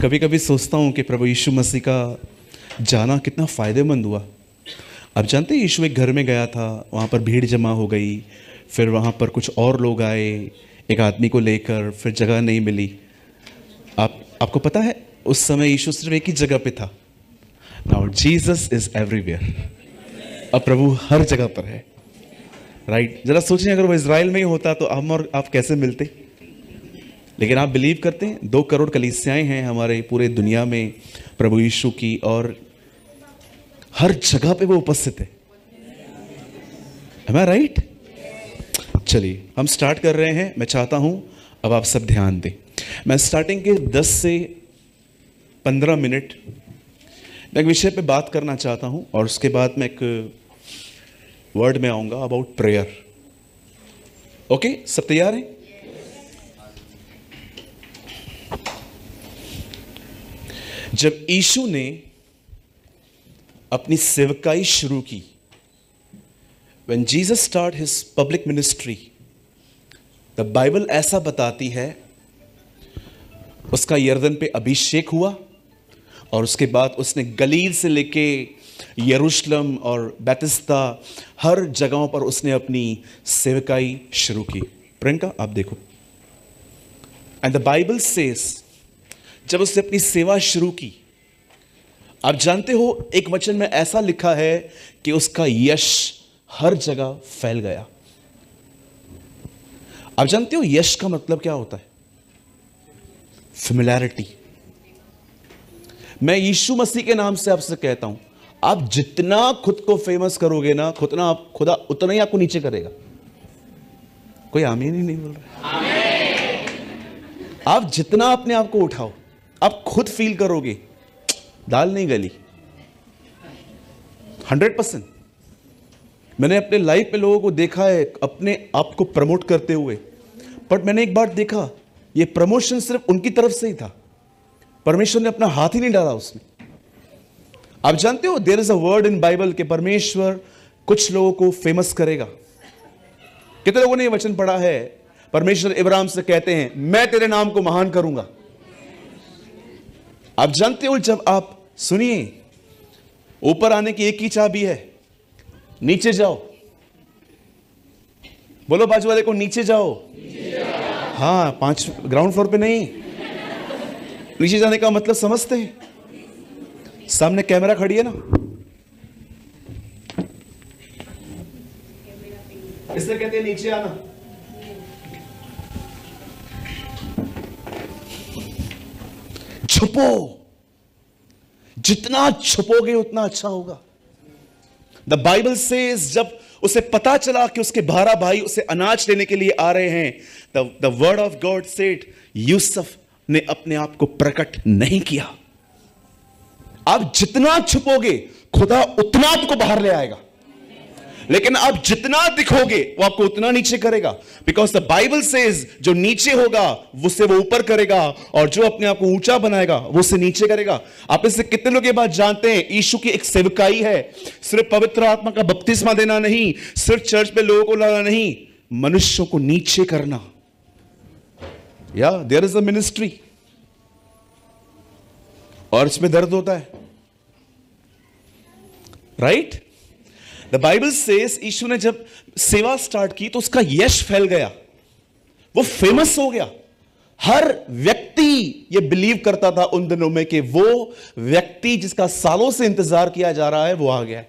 कभी कभी सोचता हूँ कि प्रभु यीशु मसीह का जाना कितना फ़ायदेमंद हुआ। आप जानते हैं यीशु एक घर में गया था, वहाँ पर भीड़ जमा हो गई, फिर वहाँ पर कुछ और लोग आए एक आदमी को लेकर, फिर जगह नहीं मिली। आपको पता है उस समय यीशु सिर्फ एक ही जगह पे था। Now Jesus is everywhere. अब प्रभु हर जगह पर है, राइट। जरा सोचें अगर वो इज़राइल में ही होता तो हम और आप कैसे मिलते। लेकिन आप बिलीव करते हैं 2 करोड़ कलीसियाएं हैं हमारे पूरे दुनिया में प्रभु यीशु की, और हर जगह पे वो उपस्थित है। Am I right? चलिए हम स्टार्ट कर रहे हैं। मैं चाहता हूं अब आप सब ध्यान दें। मैं स्टार्टिंग के 10 से 15 मिनट मैं एक विषय पे बात करना चाहता हूं, और उसके बाद मैं एक वर्ड में आऊंगा अबाउट प्रेयर। ओके, सब तैयार हैं? जब यीशु ने अपनी सेवकाई शुरू की, when Jesus started his public ministry, the Bible ऐसा बताती है उसका यरदन पे अभिषेक हुआ, और उसके बाद उसने गलील से लेके यरूशलेम और बैतिस्ता हर जगहों पर उसने अपनी सेवकाई शुरू की। प्रियंका आप देखो, एंड द बाइबल सेज जब उसने अपनी सेवा शुरू की, आप जानते हो एक वचन में ऐसा लिखा है कि उसका यश हर जगह फैल गया। आप जानते हो यश का मतलब क्या होता है? फेमिलियरिटी। मैं यीशु मसीह के नाम से आपसे कहता हूं, आप जितना खुद को फेमस करोगे ना, खुदा उतना ही आपको नीचे करेगा। कोई आमीन ही नहीं बोल रहा। आप जितना अपने आप को उठाओ, आप खुद फील करोगे दाल नहीं गली। 100%। मैंने अपने लाइफ में लोगों को देखा है अपने आप को प्रमोट करते हुए, बट मैंने एक बार देखा ये प्रमोशन सिर्फ उनकी तरफ से ही था, परमेश्वर ने अपना हाथ ही नहीं डाला उसमें। आप जानते हो there is a word in Bible कि परमेश्वर कुछ लोगों को फेमस करेगा। कितने लोगों ने ये वचन पढ़ा है? परमेश्वर इब्राहिम से कहते हैं मैं तेरे नाम को महान करूंगा। आप जानते हो जब आप सुनिए, ऊपर आने की एक ही चाबी है, नीचे जाओ। बोलो बाजू वाले को, नीचे जाओ। हाँ, 5 ग्राउंड फ्लोर पे नहीं। नीचे जाने का मतलब समझते हैं? सामने कैमरा खड़ी है ना, इससे कहते हैं नीचे आना। छुपो, जितना छुपोगे उतना अच्छा होगा। द बाइबल सेज जब उसे पता चला कि उसके 12 भाई उसे अनाज लेने के लिए आ रहे हैं, the word of God said Yusuf ने अपने आप को प्रकट नहीं किया। आप जितना छुपोगे खुदा उतना आपको बाहर ले आएगा, लेकिन आप जितना दिखोगे वो आपको उतना नीचे करेगा। बिकॉज द बाइबल सेज जो नीचे होगा उससे वो ऊपर करेगा, और जो अपने आप को ऊंचा बनाएगा वो उसे नीचे करेगा। आप इससे कितने लोग ये बात जानते हैं? यीशु की एक सेवकाई है, सिर्फ पवित्र आत्मा का बपतिस्मा देना नहीं, सिर्फ चर्च पे लोगों को लाना नहीं, मनुष्यों को नीचे करना। या देयर इज अ मिनिस्ट्री, और इसमें दर्द होता है, राइट? द बाइबल सेज यीशु ने जब सेवा स्टार्ट की तो उसका यश फैल गया, वो फेमस हो गया। हर व्यक्ति ये बिलीव करता था उन दिनों में कि वो व्यक्ति जिसका सालों से इंतजार किया जा रहा है वो आ गया है,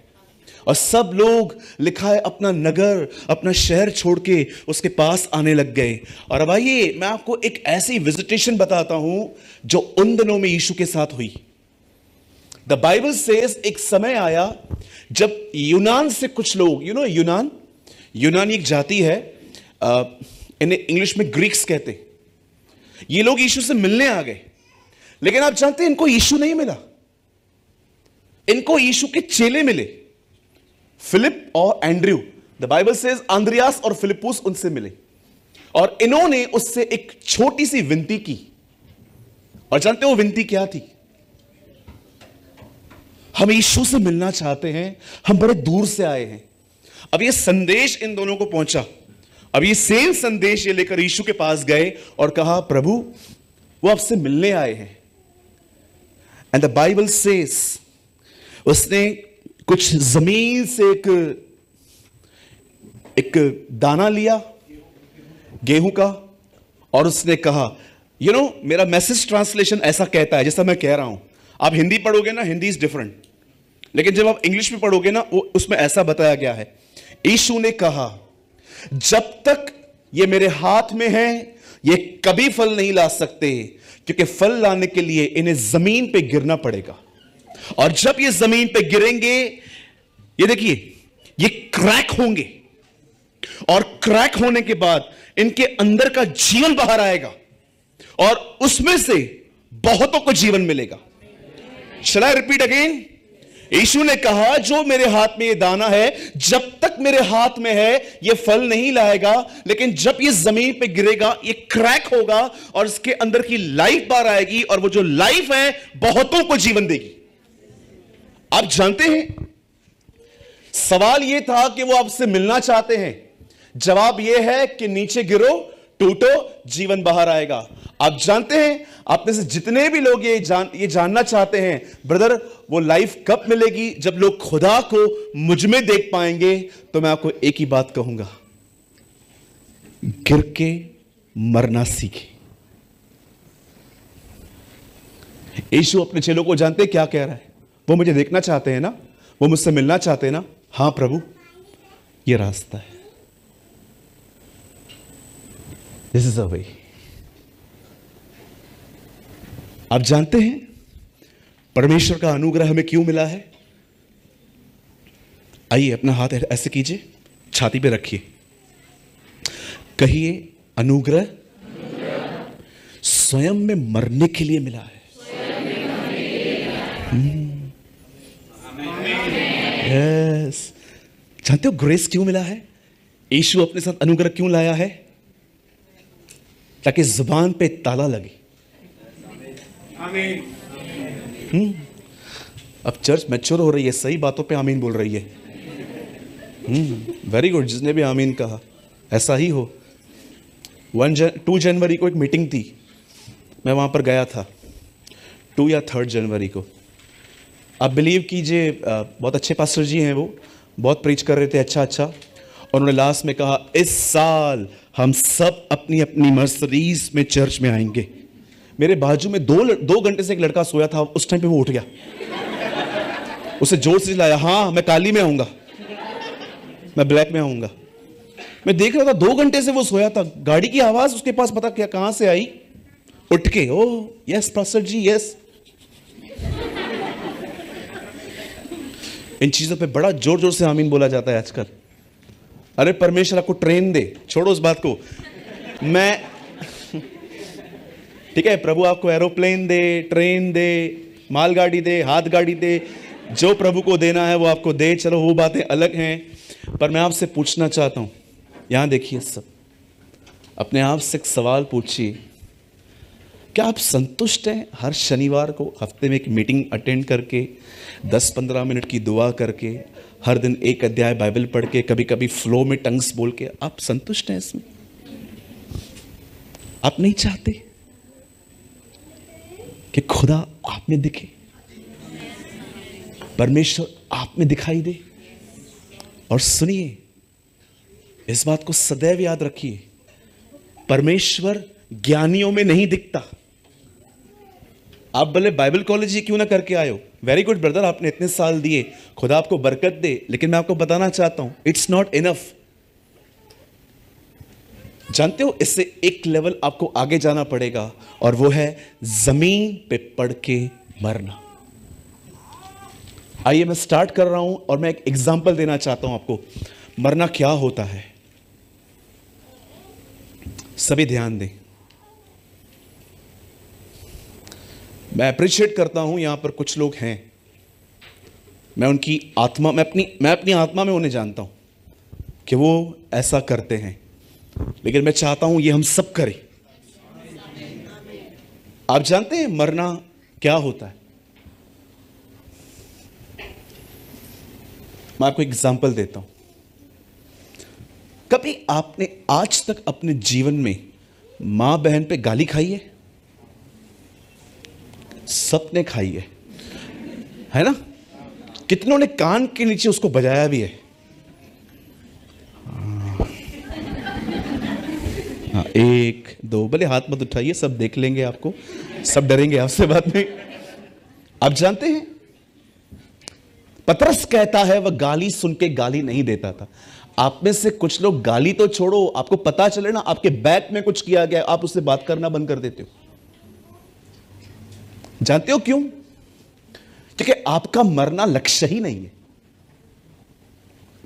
और सब लोग लिखा है अपना नगर अपना शहर छोड़ के उसके पास आने लग गए। और अब आइए मैं आपको एक ऐसी विजिटेशन बताता हूं जो उन दिनों में यीशु के साथ हुई। द बाइबल सेज एक समय आया जब यूनान से कुछ लोग, यूनान एक जाति है, इन्हें इंग्लिश में ग्रीक्स कहते, ये लोग यीशु से मिलने आ गए। लेकिन आप जानते हैं इनको यीशु नहीं मिला, इनको यीशु के चेले मिले, फिलिप और Andrew. The Bible says Andreas और फिलिपुस उनसे मिले, और इन्होंने उससे एक छोटी सी विनती की। और जानते हो विनती क्या थी? हम यीशु से मिलना चाहते हैं, हम बड़े दूर से आए हैं। अब ये संदेश इन दोनों को पहुंचा, अब ये सेम संदेश ये लेकर यीशु के पास गए और कहा प्रभु वो आपसे मिलने आए हैं। एंड द बाइबल सेज, उसने कुछ जमीन से एक दाना लिया गेहूं का, और उसने कहा, मेरा मैसेज ट्रांसलेशन ऐसा कहता है जैसा मैं कह रहा हूं। आप हिंदी पढ़ोगे ना, हिंदी इज डिफरेंट, लेकिन जब आप इंग्लिश में पढ़ोगे ना, वो उसमें ऐसा बताया गया है। यीशु ने कहा, जब तक ये मेरे हाथ में है ये कभी फल नहीं ला सकते, क्योंकि फल लाने के लिए इन्हें जमीन पे गिरना पड़ेगा, और जब ये जमीन पे गिरेंगे, ये देखिए, ये क्रैक होंगे, और क्रैक होने के बाद इनके अंदर का जीवन बाहर आएगा, और उसमें से बहुतों को जीवन मिलेगा। शैल आई रिपीट अगेन? यीशु ने कहा, जो मेरे हाथ में ये दाना है, जब तक मेरे हाथ में है ये फल नहीं लाएगा, लेकिन जब ये जमीन पे गिरेगा ये क्रैक होगा, और इसके अंदर की लाइफ बाहर आएगी, और वो जो लाइफ है बहुतों को जीवन देगी। आप जानते हैं, सवाल ये था कि वो आपसे मिलना चाहते हैं, जवाब ये है कि नीचे गिरो, टूटो, जीवन बाहर आएगा। आप जानते हैं, आप में से जितने भी लोग ये जानना चाहते हैं, ब्रदर वो लाइफ कब मिलेगी, जब लोग खुदा को मुझ में देख पाएंगे, तो मैं आपको एक ही बात कहूंगा, गिर के मरना सीखे। यीशु अपने चेलों को जानते क्या कह रहा है? वो मुझे देखना चाहते हैं ना, वो मुझसे मिलना चाहते हैं ना, हां प्रभु ये रास्ता है, दिस इज अ वे। आप जानते हैं परमेश्वर का अनुग्रह हमें क्यों मिला है? आइए अपना हाथ ऐसे कीजिए, छाती पे रखिए, कहिए, अनुग्रह स्वयं में मरने के लिए मिला है। यस। जानते हो ग्रेस क्यों मिला है? यीशु अपने साथ अनुग्रह क्यों लाया है? ताकि जुबान पे ताला लगे। अब चर्च मैच्योर हो रही है, सही बातों पे आमीन बोल रही है। वेरी गुड, जिसने भी आमीन कहा ऐसा ही हो। 2 जनवरी को एक मीटिंग थी, मैं वहां पर गया था, 2 या 3 जनवरी को। आप बिलीव कीजिए, बहुत अच्छे पास्टर जी हैं, वो बहुत प्रीच कर रहे थे, अच्छा, और उन्होंने लास्ट में कहा, इस साल हम सब अपनी अपनी मर्सिडीज में चर्च में आएंगे। मेरे बाजू में 2 घंटे से एक लड़का सोया था, उस टाइम पे वो उठ गया, उसे जोर से लाया, हाँ मैं काली में आऊंगा, मैं ब्लैक में आऊंगा। मैं देख रहा था 2 घंटे से वो सोया था, गाड़ी की आवाज उसके पास पता क्या कहां से आई, उठ के, ओ यस पास्टर जी यस। इन चीजों पे बड़ा जोर जोर से आमीन बोला जाता है आजकल। अरे परमेश्वर आपको ट्रेन दे, छोड़ो उस बात को। मैं ठीक है, प्रभु आपको एरोप्लेन दे, ट्रेन दे, मालगाड़ी दे, हाथ गाड़ी दे, जो प्रभु को देना है वो आपको दे, चलो वो बातें अलग हैं। पर मैं आपसे पूछना चाहता हूं, यहां देखिए, सब अपने आप से एक सवाल पूछिए, क्या आप संतुष्ट हैं हर शनिवार को हफ्ते में एक मीटिंग अटेंड करके, 10-15 मिनट की दुआ करके, हर दिन एक अध्याय बाइबल पढ़ के, कभी कभी फ्लो में टंग्स बोल के, आप संतुष्ट हैं इसमें? आप नहीं चाहते कि खुदा आप में दिखे, परमेश्वर आप में दिखाई दे? और सुनिए, इस बात को सदैव याद रखिए, परमेश्वर ज्ञानियों में नहीं दिखता। आप भले बाइबल कॉलेज ही क्यों ना करके आए हो, वेरी गुड ब्रदर, आपने इतने साल दिए, खुदा आपको बरकत दे, लेकिन मैं आपको बताना चाहता हूं, इट्स नॉट इनफ। जानते हो, इससे एक लेवल आपको आगे जाना पड़ेगा, और वो है जमीन पे पड़ के मरना। आइए मैं स्टार्ट कर रहा हूं, और मैं एक एग्जांपल देना चाहता हूं आपको, मरना क्या होता है। सभी ध्यान दें। मैं अप्रिशिएट करता हूं, यहां पर कुछ लोग हैं, मैं उनकी आत्मा, मैं अपनी आत्मा में उन्हें जानता हूं कि वो ऐसा करते हैं, लेकिन मैं चाहता हूं ये हम सब करें। आप जानते हैं मरना क्या होता है? मैं आपको एग्जांपल देता हूं। कभी आपने आज तक अपने जीवन में मां बहन पे गाली खाई है? सबने खाई है, है ना? कितनों ने कान के नीचे उसको बजाया भी है। हाँ, 1 2, भले हाथ मत उठाइए, सब देख लेंगे आपको, सब डरेंगे आपसे बाद में। आप जानते हैं पतरस कहता है वह गाली सुन के गाली नहीं देता था। आप में से कुछ लोग गाली तो छोड़ो, आपको पता चले ना आपके बैक में कुछ किया गया, आप उससे बात करना बंद कर देते हो। जानते हो क्यों? क्योंकि आपका मरना लक्ष्य ही नहीं है।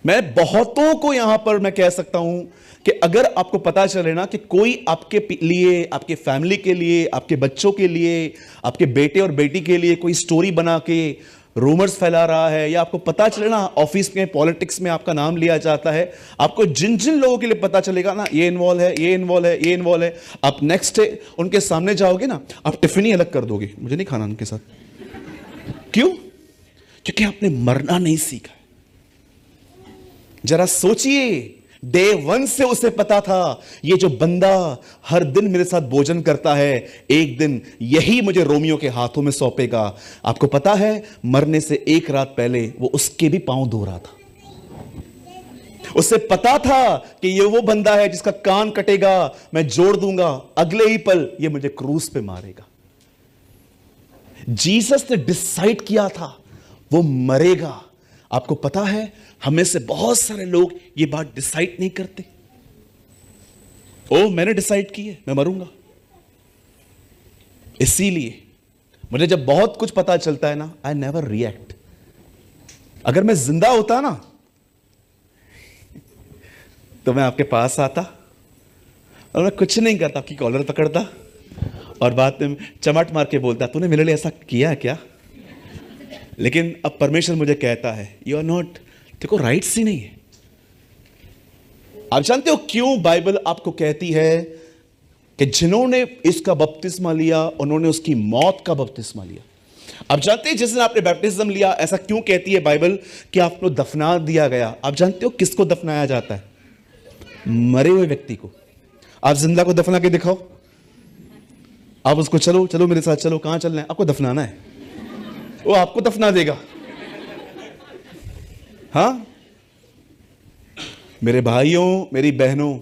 मैं बहुतों को यहां पर मैं कह सकता हूं कि अगर आपको पता चले ना कि कोई आपके लिए, आपके फैमिली के लिए, आपके बच्चों के लिए, आपके बेटे और बेटी के लिए कोई स्टोरी बना के रूमर्स फैला रहा है, या आपको पता चले ना ऑफिस में पॉलिटिक्स में आपका नाम लिया जाता है, आपको जिन जिन लोगों के लिए पता चलेगा ना ये इन्वॉल्व है, ये इन्वॉल्व है, ये इन्वॉल्व है, आप नेक्स्ट डे उनके सामने जाओगे ना, आप टिफिन ही अलग कर दोगे, मुझे नहीं खाना उनके साथ। क्यों? क्योंकि आपने मरना नहीं सीखा। जरा सोचिए, डे 1 से उसे पता था ये जो बंदा हर दिन मेरे साथ भोजन करता है, एक दिन यही मुझे रोमियो के हाथों में सौंपेगा। आपको पता है मरने से 1 रात पहले वो उसके भी पांव धो रहा था। उसे पता था कि ये वो बंदा है जिसका कान कटेगा, मैं जोड़ दूंगा, अगले ही पल ये मुझे क्रूस पे मारेगा। जीसस ने डिसाइड किया था वो मरेगा। आपको पता है हमें से बहुत सारे लोग ये बात डिसाइड नहीं करते। ओ मैंने डिसाइड की है मैं मरूंगा। इसीलिए मुझे जब बहुत कुछ पता चलता है ना, आई नेवर रिएक्ट। अगर मैं जिंदा होता ना तो मैं आपके पास आता और मैं कुछ नहीं करता, आपकी कॉलर पकड़ता और बाद में चमट मार के बोलता तूने मेरे लिए ऐसा किया है क्या? लेकिन अब परमेश्वर मुझे कहता है यू आर नॉट, देखो राइट्स ही नहीं है। आप जानते हो क्यों बाइबल आपको कहती है कि जिन्होंने इसका बपतिस्मा लिया उन्होंने उसकी मौत का बपतिस्मा लिया? आप जानते हैं जिस दिन आपने बैप्टिज्म लिया, ऐसा क्यों कहती है बाइबल कि आपको दफना दिया गया? आप जानते हो किसको दफनाया जाता है? मरे हुए व्यक्ति को। आप जिंदा को दफना के दिखाओ, आप उसको चलो चलो मेरे साथ चलो, कहां चलना है? आपको दफनाना है, वो आपको दफना देगा। हाँ मेरे भाइयों मेरी बहनों,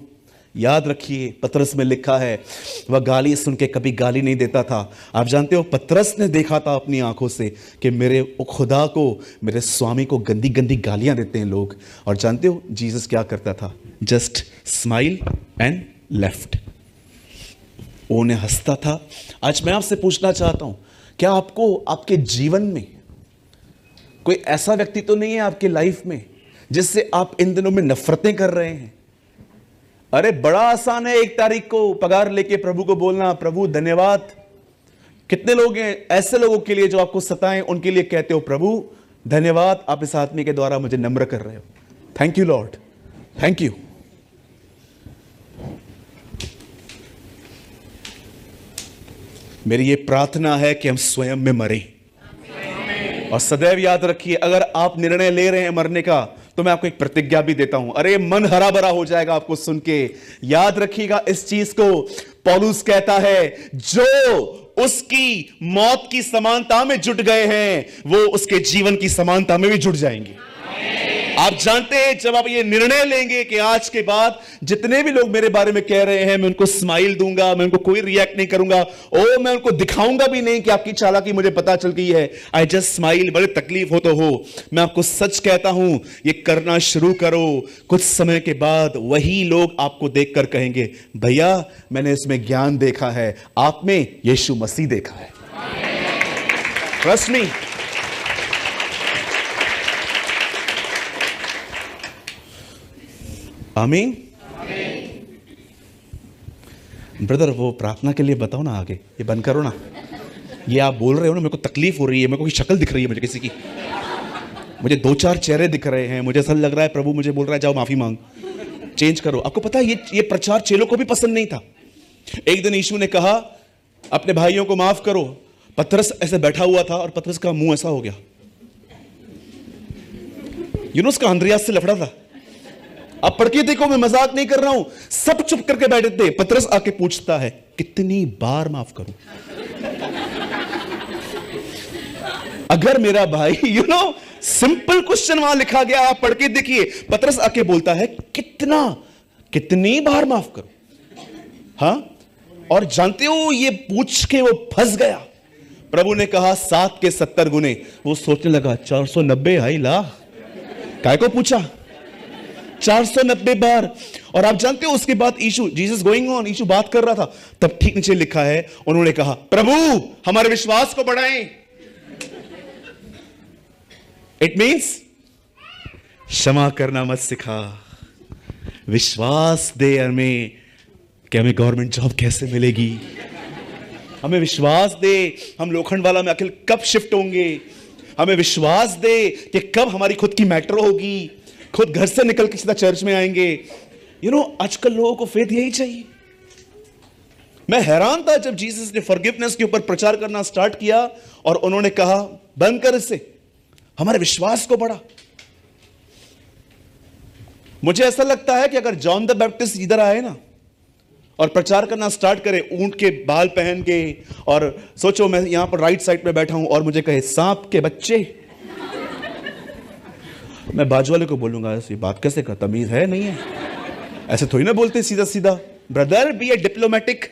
याद रखिए पतरस में लिखा है वह गाली सुन के कभी गाली नहीं देता था। आप जानते हो पतरस ने देखा था अपनी आंखों से कि मेरे खुदा को, मेरे स्वामी को गंदी गंदी गालियां देते हैं लोग। और जानते हो जीसस क्या करता था? Just smile and left. उन्हें हंसता था। आज मैं आपसे पूछना चाहता हूं, क्या आपको आपके जीवन में कोई ऐसा व्यक्ति तो नहीं है आपके लाइफ में जिससे आप इन दिनों में नफरतें कर रहे हैं? अरे बड़ा आसान है 1 तारीख को पगार लेके प्रभु को बोलना प्रभु धन्यवाद। कितने लोग हैं ऐसे लोगों के लिए जो आपको सताएं, उनके लिए कहते हो प्रभु धन्यवाद, आप इस आदमी के द्वारा मुझे नम्र कर रहे हो। Thank you Lord, thank you. मेरी ये प्रार्थना है कि हम स्वयं में मरें। और सदैव याद रखिए अगर आप निर्णय ले रहे हैं मरने का तो मैं आपको एक प्रतिज्ञा भी देता हूं। अरे मन हरा भरा हो जाएगा आपको सुन के। याद रखिएगा इस चीज को, पौलुस कहता है जो उसकी मौत की समानता में जुट गए हैं वो उसके जीवन की समानता में भी जुट जाएंगे। आप जानते हैं जब आप ये निर्णय लेंगे कि आज के बाद जितने भी लोग मेरे बारे में कह रहे हैं मैं उनको स्माइल दूंगा, मैं उनको कोई रिएक्ट नहीं करूंगा, ओ मैं उनको दिखाऊंगा भी नहीं कि आपकी चालाकी मुझे पता चल गई है, आई जस्ट स्माइल, बड़े तकलीफ हो तो हो। मैं आपको सच कहता हूं ये करना शुरू करो, कुछ समय के बाद वही लोग आपको देखकर कहेंगे भैया मैंने इसमें ज्ञान देखा है, आप में यीशु मसीह देखा है। Trust me. आमीन। ब्रदर वो प्रार्थना के लिए बताओ ना, आगे ये बंद करो ना। ये आप बोल रहे हो ना मेरे को तकलीफ हो रही है, मेरे को कोई शक्ल दिख रही है मुझे किसी की, मुझे 2-4 चेहरे दिख रहे हैं, मुझे ऐसा लग रहा है प्रभु मुझे बोल रहा है जाओ माफी मांग, चेंज करो। आपको पता है ये प्रचार चेलों को भी पसंद नहीं था। एक दिन यीशु ने कहा अपने भाइयों को माफ करो। पतरस ऐसे बैठा हुआ था और पतरस का मुंह ऐसा हो गया। यूनुस का अंद्रियास से लफड़ा था। अब पढ़ के देखो, मैं मजाक नहीं कर रहा हूं। सब चुप करके बैठे थे। पतरस आके पूछता है कितनी बार माफ करूं? अगर मेरा भाई सिंपल क्वेश्चन वहां लिखा गया, आप पढ़ के देखिए। पतरस आके बोलता है कितनी बार माफ करो? हाँ, और जानते हो ये पूछ के वो फंस गया। प्रभु ने कहा 7 के 70 गुने। वो सोचने लगा 490 हाई ला, काय को पूछा 490 बार। और आप जानते हो उसके बाद जीसस गोइंग ऑन, यीशु बात कर रहा था, तब ठीक नीचे लिखा है उन्होंने कहा प्रभु हमारे विश्वास को बढ़ाएं। इट मीन्स क्षमा करना मत सिखा, विश्वास दे हमें कि हमें गवर्नमेंट जॉब कैसे मिलेगी, हमें विश्वास दे हम लोखंडवाला में आखिर कब शिफ्ट होंगे, हमें विश्वास दे कि कब हमारी खुद की मेट्रो होगी, खुद घर से निकल के सीधा चर्च में आएंगे। आजकल लोगों को फेथ यही चाहिए। मैं हैरान था जब जीसस ने फॉरगिवनेस के ऊपर प्रचार करना स्टार्ट किया और उन्होंने कहा बंद कर इससे, हमारे विश्वास को बढ़ा। मुझे ऐसा लगता है कि अगर जॉन द बैप्टिस्ट इधर आए ना और प्रचार करना स्टार्ट करे ऊंट के बाल पहन के, और सोचो मैं यहां पर राइट साइड पे बैठा हूं और मुझे कहे सांप के बच्चे, मैं बाजू वाले को बोलूंगा ऐसी बात कैसे कर, तमीज है नहीं है, ऐसे थोड़ी ना बोलते सीधा सीधा, ब्रदर बी ए डिप्लोमेटिक,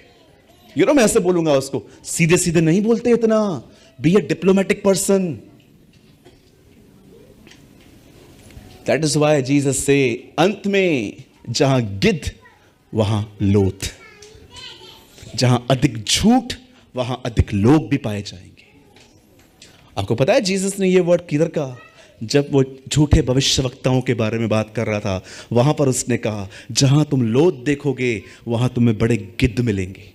मैं ऐसे बोलूंगा उसको, सीधे सीधे नहीं बोलते इतना, be a diplomatic person. That is why Jesus से अंत में जहां गिद्ध वहां लोथ, जहां अधिक झूठ वहां अधिक लोग भी पाए जाएंगे। आपको पता है जीसस ने यह वर्ड किधर कहा? जब वो झूठे भविष्यवक्ताओं के बारे में बात कर रहा था, वहां पर उसने कहा जहां तुम लोथ देखोगे वहां तुम्हें बड़े गिद्ध मिलेंगे।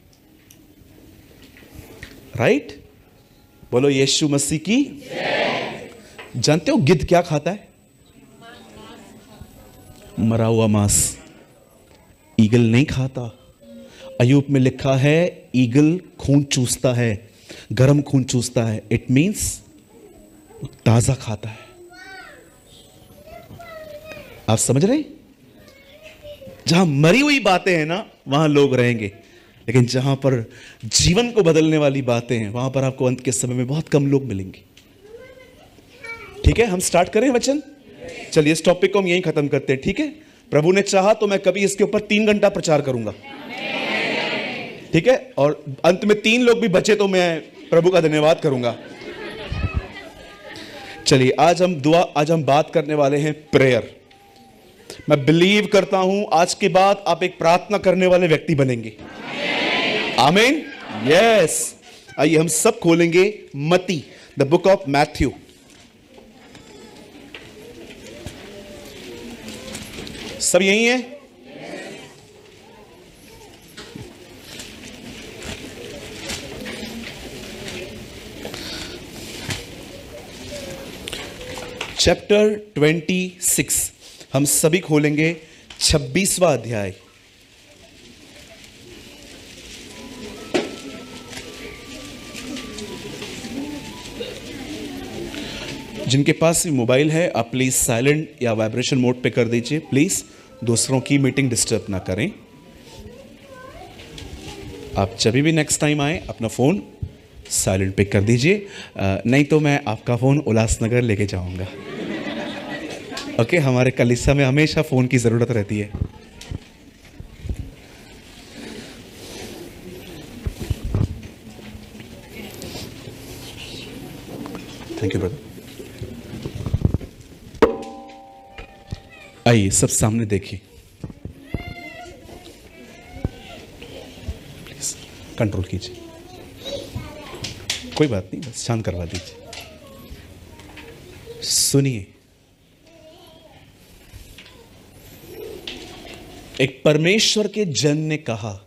राइट? बोलो यीशु मसीह की। जानते हो गिद्ध क्या खाता है? मरा हुआ मांस। ईगल नहीं खाता। अय्यूब में लिखा है ईगल खून चूसता है, गर्म खून चूसता है। इट मींस ताजा खाता है। आप समझ रहे? जहां मरी हुई बातें हैं ना वहां लोग रहेंगे, लेकिन जहां पर जीवन को बदलने वाली बातें हैं वहां पर आपको अंत के समय में बहुत कम लोग मिलेंगे। ठीक है, हम स्टार्ट करें वचन। चलिए इस टॉपिक को हम यहीं खत्म करते हैं। ठीक है, प्रभु ने चाहा तो मैं कभी इसके ऊपर 3 घंटा प्रचार करूंगा। ठीक है, और अंत में 3 लोग भी बचे तो मैं प्रभु का धन्यवाद करूंगा। चलिए आज हम बात करने वाले हैं प्रेयर। मैं बिलीव करता हूं आज के बाद आप एक प्रार्थना करने वाले व्यक्ति बनेंगे। आमीन। यस, आइए हम सब खोलेंगे मत्ती, द बुक ऑफ मैथ्यू। सब यही है? चैप्टर 26 हम सभी खोलेंगे, 26वां अध्याय। जिनके पास मोबाइल है आप प्लीज साइलेंट या वाइब्रेशन मोड पे कर दीजिए। प्लीज दूसरों की मीटिंग डिस्टर्ब ना करें। आप जब भी नेक्स्ट टाइम आए अपना फोन साइलेंट पे कर दीजिए, नहीं तो मैं आपका फोन उल्लासनगर लेके जाऊंगा। ओके, हमारे कलीसिया में हमेशा फोन की जरूरत रहती है। Thank you brother. आइए सब सामने देखिए, प्लीज कंट्रोल कीजिए, कोई बात नहीं, बस शांत करवा दीजिए। सुनिए, एक परमेश्वर के जन ने कहा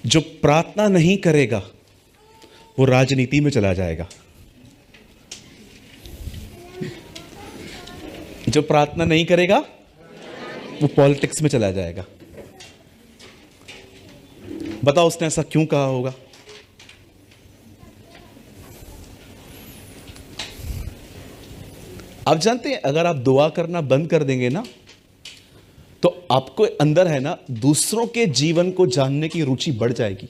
जो प्रार्थना नहीं करेगा वो राजनीति में चला जाएगा। जो प्रार्थना नहीं करेगा वो पॉलिटिक्स में चला जाएगा। बताओ उसने ऐसा क्यों कहा होगा? आप जानते हैं अगर आप दुआ करना बंद कर देंगे ना तो आपको अंदर है ना दूसरों के जीवन को जानने की रुचि बढ़ जाएगी।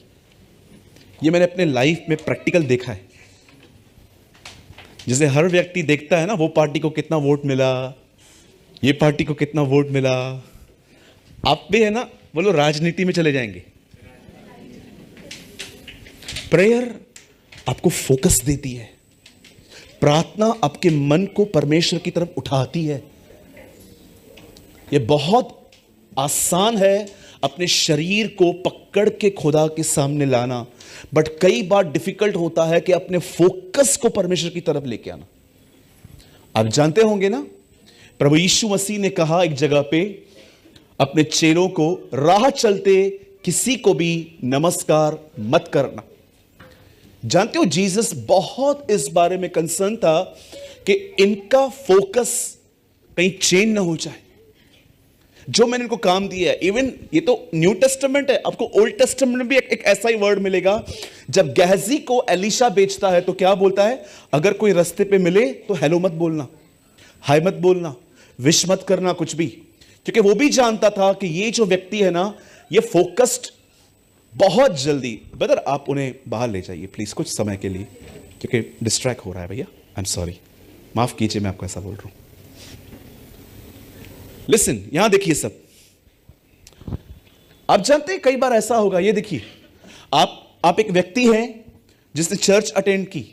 ये मैंने अपने लाइफ में प्रैक्टिकल देखा है। जैसे हर व्यक्ति देखता है ना, वो पार्टी को कितना वोट मिला, ये पार्टी को कितना वोट मिला। आप भी है ना, बोलो राजनीति में चले जाएंगे। प्रेयर आपको फोकस देती है, प्रार्थना आपके मन को परमेश्वर की तरफ उठाती है। यह बहुत आसान है अपने शरीर को पकड़ के खुदा के सामने लाना, बट कई बार डिफिकल्ट होता है कि अपने फोकस को परमेश्वर की तरफ लेके आना। आप जानते होंगे ना, प्रभु यीशु मसीह ने कहा एक जगह पे अपने चेलों को, राह चलते किसी को भी नमस्कार मत करना। जानते हो, जीसस बहुत इस बारे में कंसर्न था कि इनका फोकस कहीं चेंज ना हो जाए। जो मैंने इनको काम दिया है, इवन ये तो न्यू टेस्टामेंट है, आपको ओल्ड टेस्टामेंट में भी एक ऐसा ही वर्ड मिलेगा। जब गहजी को एलीशा बेचता है तो क्या बोलता है, अगर कोई रास्ते पे मिले तो हेलो मत बोलना, हाय मत बोलना, विश मत करना कुछ भी, क्योंकि वो भी जानता था कि ये जो व्यक्ति है ना, ये फोकस्ड बहुत जल्दी। ब्रदर आप उन्हें बाहर ले जाइए प्लीज कुछ समय के लिए, क्योंकि डिस्ट्रैक्ट हो रहा है भैया। आई एम सॉरी, माफ कीजिए मैं आपको ऐसा बोल रहा हूं। लिसन, यहां देखिए सब। आप जानते हैं कई बार ऐसा होगा, ये देखिए, आप एक व्यक्ति हैं जिसने चर्च अटेंड की,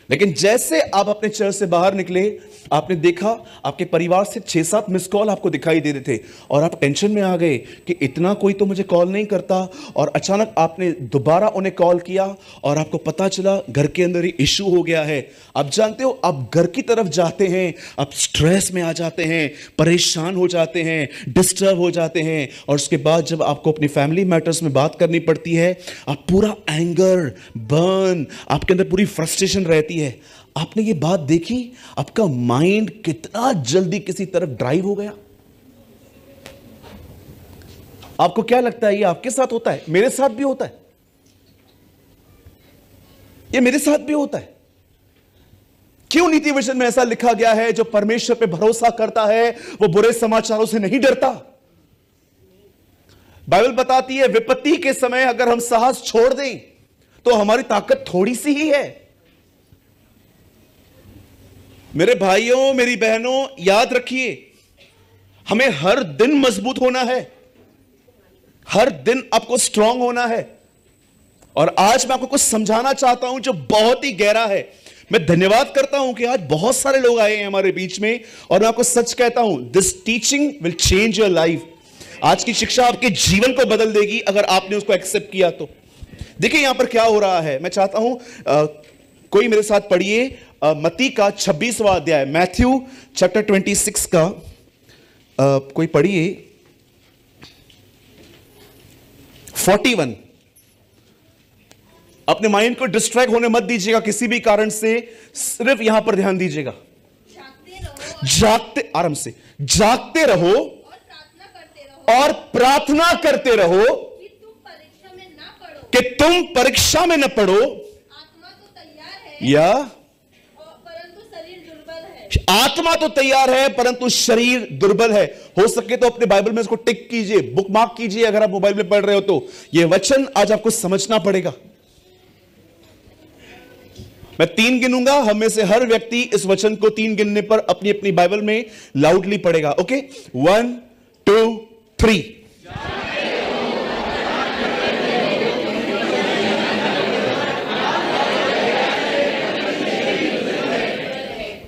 लेकिन जैसे आप अपने चर्च से बाहर निकले, आपने देखा आपके परिवार से 6-7 मिस कॉल आपको दिखाई दे रहे थे और आप टेंशन में आ गए कि इतना कोई तो मुझे कॉल नहीं करता, और अचानक आपने दोबारा उन्हें कॉल किया और आपको पता चला घर के अंदर ही इशू हो गया है। आप जानते हो, आप घर की तरफ जाते हैं, आप स्ट्रेस में आ जाते हैं, परेशान हो जाते हैं, डिस्टर्ब हो जाते हैं, और उसके बाद जब आपको अपनी फैमिली मैटर्स में बात करनी पड़ती है, आप पूरा एंगर बर्न, आपके अंदर पूरी फ्रस्ट्रेशन रहती है। आपने ये बात देखी, आपका माइंड कितना जल्दी किसी तरफ ड्राइव हो गया। आपको क्या लगता है ये आपके साथ होता है? मेरे साथ भी होता है, ये मेरे साथ भी होता है। क्यों नीति वचन में ऐसा लिखा गया है, जो परमेश्वर पे भरोसा करता है वो बुरे समाचारों से नहीं डरता। बाइबल बताती है विपत्ति के समय अगर हम साहस छोड़ दें तो हमारी ताकत थोड़ी सी ही है। मेरे भाइयों, मेरी बहनों, याद रखिए, हमें हर दिन मजबूत होना है, हर दिन आपको स्ट्रांग होना है। और आज मैं आपको कुछ समझाना चाहता हूं जो बहुत ही गहरा है। मैं धन्यवाद करता हूं कि आज बहुत सारे लोग आए हैं हमारे बीच में, और मैं आपको सच कहता हूं, this teaching will change your life. आज की शिक्षा आपके जीवन को बदल देगी अगर आपने उसको एक्सेप्ट किया तो। देखिए यहां पर क्या हो रहा है, मैं चाहता हूं कोई मेरे साथ पढ़िए मत्ती का 26वां अध्याय, मैथ्यू चैप्टर 26 का कोई पढ़िए 41। अपने माइंड को डिस्ट्रैक्ट होने मत दीजिएगा किसी भी कारण से, सिर्फ यहां पर ध्यान दीजिएगा। जागते आराम से जागते रहो और प्रार्थना करते रहो कि तुम परीक्षा में न पड़ो। या आत्मा तो तैयार है परंतु शरीर दुर्बल है। हो सके तो अपने बाइबल में इसको टिक कीजिए, बुक मार्क कीजिए अगर आप मोबाइल में पढ़ रहे हो तो। यह वचन आज आपको समझना पड़ेगा। मैं 3 गिनूंगा, हम में से हर व्यक्ति इस वचन को 3 गिनने पर अपनी अपनी बाइबल में लाउडली पढ़ेगा। ओके, 1 2 3।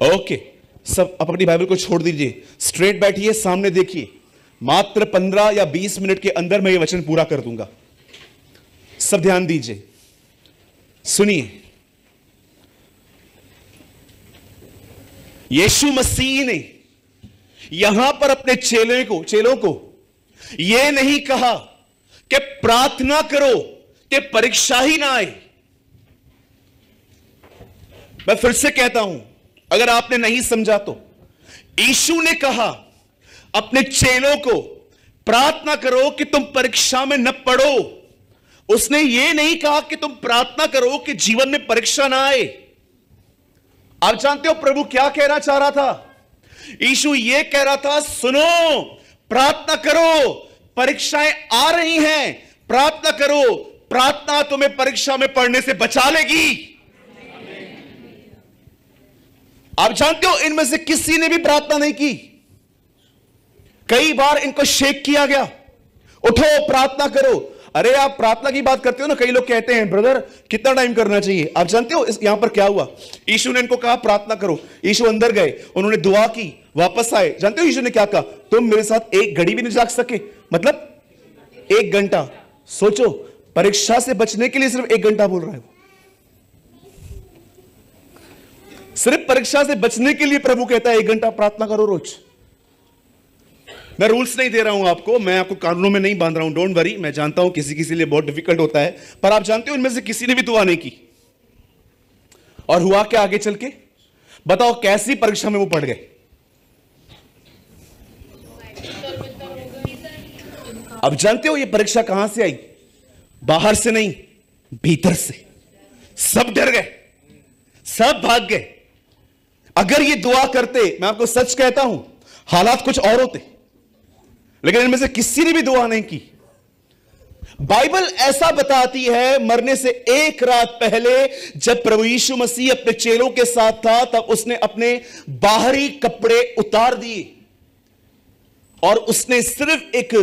ओके, सब अपनी बाइबल को छोड़ दीजिए, स्ट्रेट बैठिए, सामने देखिए। मात्र 15 या 20 मिनट के अंदर मैं ये वचन पूरा कर दूंगा। सब ध्यान दीजिए, सुनिए। यीशु मसीह ने यहां पर अपने चेलों को यह नहीं कहा कि प्रार्थना करो कि परीक्षा ही ना आए। मैं फिर से कहता हूं, अगर आपने नहीं समझा तो, यीशु ने कहा अपने चेलों को प्रार्थना करो कि तुम परीक्षा में न पड़ो। उसने यह नहीं कहा कि तुम प्रार्थना करो कि जीवन में परीक्षा ना आए। आप जानते हो प्रभु क्या कहना चाह रहा था? यीशु यह कह रहा था, सुनो, प्रार्थना करो, परीक्षाएं आ रही हैं, प्रार्थना करो, प्रार्थना तुम्हें परीक्षा में पढ़ने से बचा लेगी। आप जानते हो इनमें से किसी ने भी प्रार्थना नहीं की। कई बार इनको शेक किया गया, उठो प्रार्थना करो। अरे आप प्रार्थना की बात करते हो ना, कई लोग कहते हैं ब्रदर कितना टाइम करना चाहिए। आप जानते हो यहां पर क्या हुआ? यीशु ने इनको कहा प्रार्थना करो, यीशु अंदर गए, उन्होंने दुआ की, वापस आए। जानते हो यीशु ने क्या कहा? तुम मेरे साथ एक घड़ी भी नहीं जाग सके, मतलब 1 घंटा। सोचो, परीक्षा से बचने के लिए सिर्फ 1 घंटा बोल रहा है। सिर्फ परीक्षा से बचने के लिए प्रभु कहता है 1 घंटा प्रार्थना करो रोज। मैं रूल्स नहीं दे रहा हूं आपको, मैं आपको कानूनों में नहीं बांध रहा हूं, डोंट वरी। मैं जानता हूं किसी किसी लिए बहुत डिफिकल्ट होता है, पर आप जानते हो इनमें से किसी ने भी दुआ नहीं की। और हुआ क्या आगे चल के? बताओ कैसी परीक्षा में वो पड़ गए? अब जानते हो ये परीक्षा कहां से आई? बाहर से नहीं, भीतर से। सब डर गए, सब भाग गए। अगर ये दुआ करते, मैं आपको सच कहता हूं, हालात कुछ और होते, लेकिन इनमें से किसी ने भी दुआ नहीं की। बाइबल ऐसा बताती है, मरने से 1 रात पहले जब प्रभु यीशु मसीह अपने चेलों के साथ था, तब उसने अपने बाहरी कपड़े उतार दिए और उसने सिर्फ एक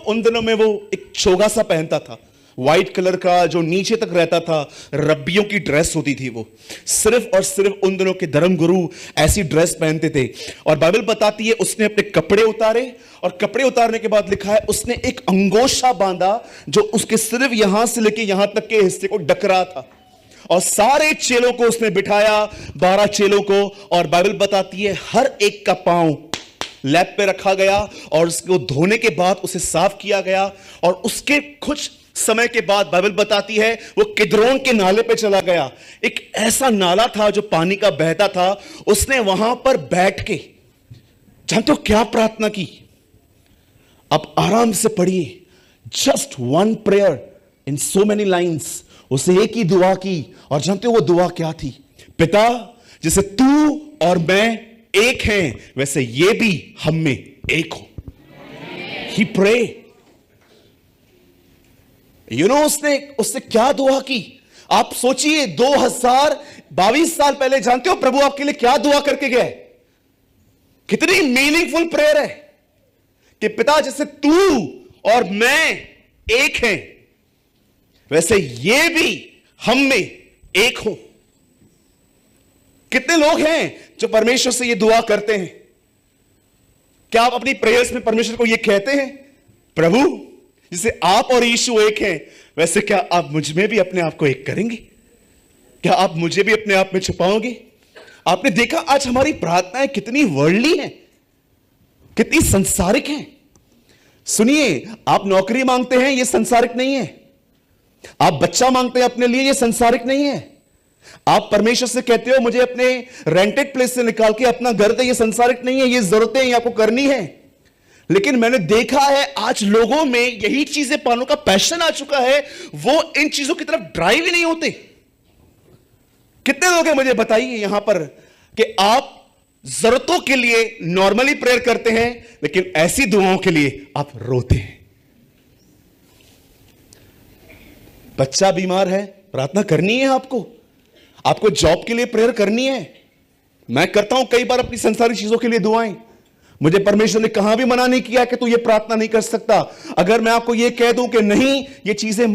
उन दिनों में वो एक चोगा सा पहनता था, व्हाइट कलर का, जो नीचे तक रहता था। रब्बियों की ड्रेस होती थी वो। सिर्फ और सिर्फ उन दिनों के धर्मगुरु ऐसी ड्रेस पहनते थे। और बाइबल बताती है उसने अपने कपड़े उतारे, और कपड़े उतारने के बाद लिखा है उसने एक अंगोछा बांधा जो उसके सिर्फ यहां से लेके यहां तक के हिस्से को ढक रहा था। और सारे चेलों को उसने बिठाया, 12 चेलों को, और बाइबल बताती है हर एक का पांव लैप पे रखा गया और उसको धोने के बाद उसे साफ किया गया। और उसके कुछ समय के बाद बाइबल बताती है वो किद्रोन के नाले पे चला गया। एक ऐसा नाला था जो पानी का बहता था। उसने वहां पर बैठ के, जानते हो क्या प्रार्थना की? अब आराम से पढ़िए, जस्ट 1 प्रेयर इन सो मेनी लाइन्स। उसे एक ही दुआ की, और जानते हो वो दुआ क्या थी? पिता, जैसे तू और मैं एक हैं, वैसे ये भी हम में एक हो। ही प्रे, उसने क्या दुआ की? आप सोचिए, 2022 साल पहले जानते हो प्रभु आपके लिए क्या दुआ करके गया है? कितनी मीनिंगफुल प्रेयर है कि पिता, जैसे तू और मैं एक हैं, वैसे ये भी हम में एक हो। कितने लोग हैं जो परमेश्वर से ये दुआ करते हैं? क्या आप अपनी प्रेयर्स में परमेश्वर को ये कहते हैं, प्रभु जैसे आप और यीशु एक हैं, वैसे क्या आप मुझ में भी अपने आप को एक करेंगे? क्या आप मुझे भी अपने आप में छुपाओगे? आपने देखा आज हमारी प्रार्थनाएं कितनी वर्ल्डली हैं, कितनी संसारिक हैं। सुनिए, आप नौकरी मांगते हैं, यह संसारिक नहीं है। आप बच्चा मांगते हैं अपने लिए, यह संसारिक नहीं है। आप परमेश्वर से कहते हो मुझे अपने रेंटेड प्लेस से निकाल के अपना घर दे, यह संसारिक नहीं है। ये जरूरतें हैं, आपको करनी है। लेकिन मैंने देखा है आज लोगों में यही चीजें पाने का पैशन आ चुका है, वो इन चीजों की तरफ ड्राइव ही नहीं होते। कितने लोग हैं मुझे बताइए यहां पर कि आप जरूरतों के लिए नॉर्मली प्रेयर करते हैं, लेकिन ऐसी दुआओं के लिए आप रोते हैं। बच्चा बीमार है, प्रार्थना करनी है आपको जॉब के लिए प्रेयर करनी है। मैं करता हूं कई बार अपनी संसारिक चीजों के लिए दुआएं। मुझे परमेश्वर ने कहां भी मना नहीं किया कि तू ये प्रार्थना नहीं कर सकता। अगर मैं आपको ये कह दूं कि नहीं, ये चीजें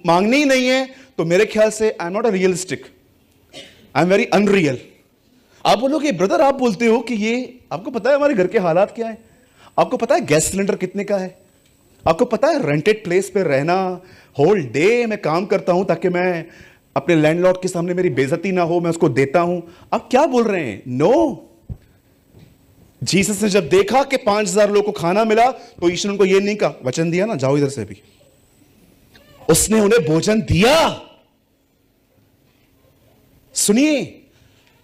मांगनी ही नहीं है, तो मेरे ख्याल से I am not a realistic, I am very unreal. आप बोलोगे ब्रदर, आप बोलते हो कि ये, आपको पता है हमारे घर के हालात क्या है? आपको पता है गैस सिलेंडर कितने का है? आपको पता है रेंटेड प्लेस पे रहना, होल डे मैं काम करता हूं ताकि मैं अपने लैंडलॉर्ड के सामने मेरी बेइज्जती ना हो, मैं उसको देता हूं। आप क्या बोल रहे हैं? नो। जीसस ने जब देखा कि 5000 लोगों को खाना मिला, तो ईश्वर उनको ये नहीं कहा, वचन दिया ना, जाओ इधर से भी। उसने उन्हें भोजन दिया। सुनिए,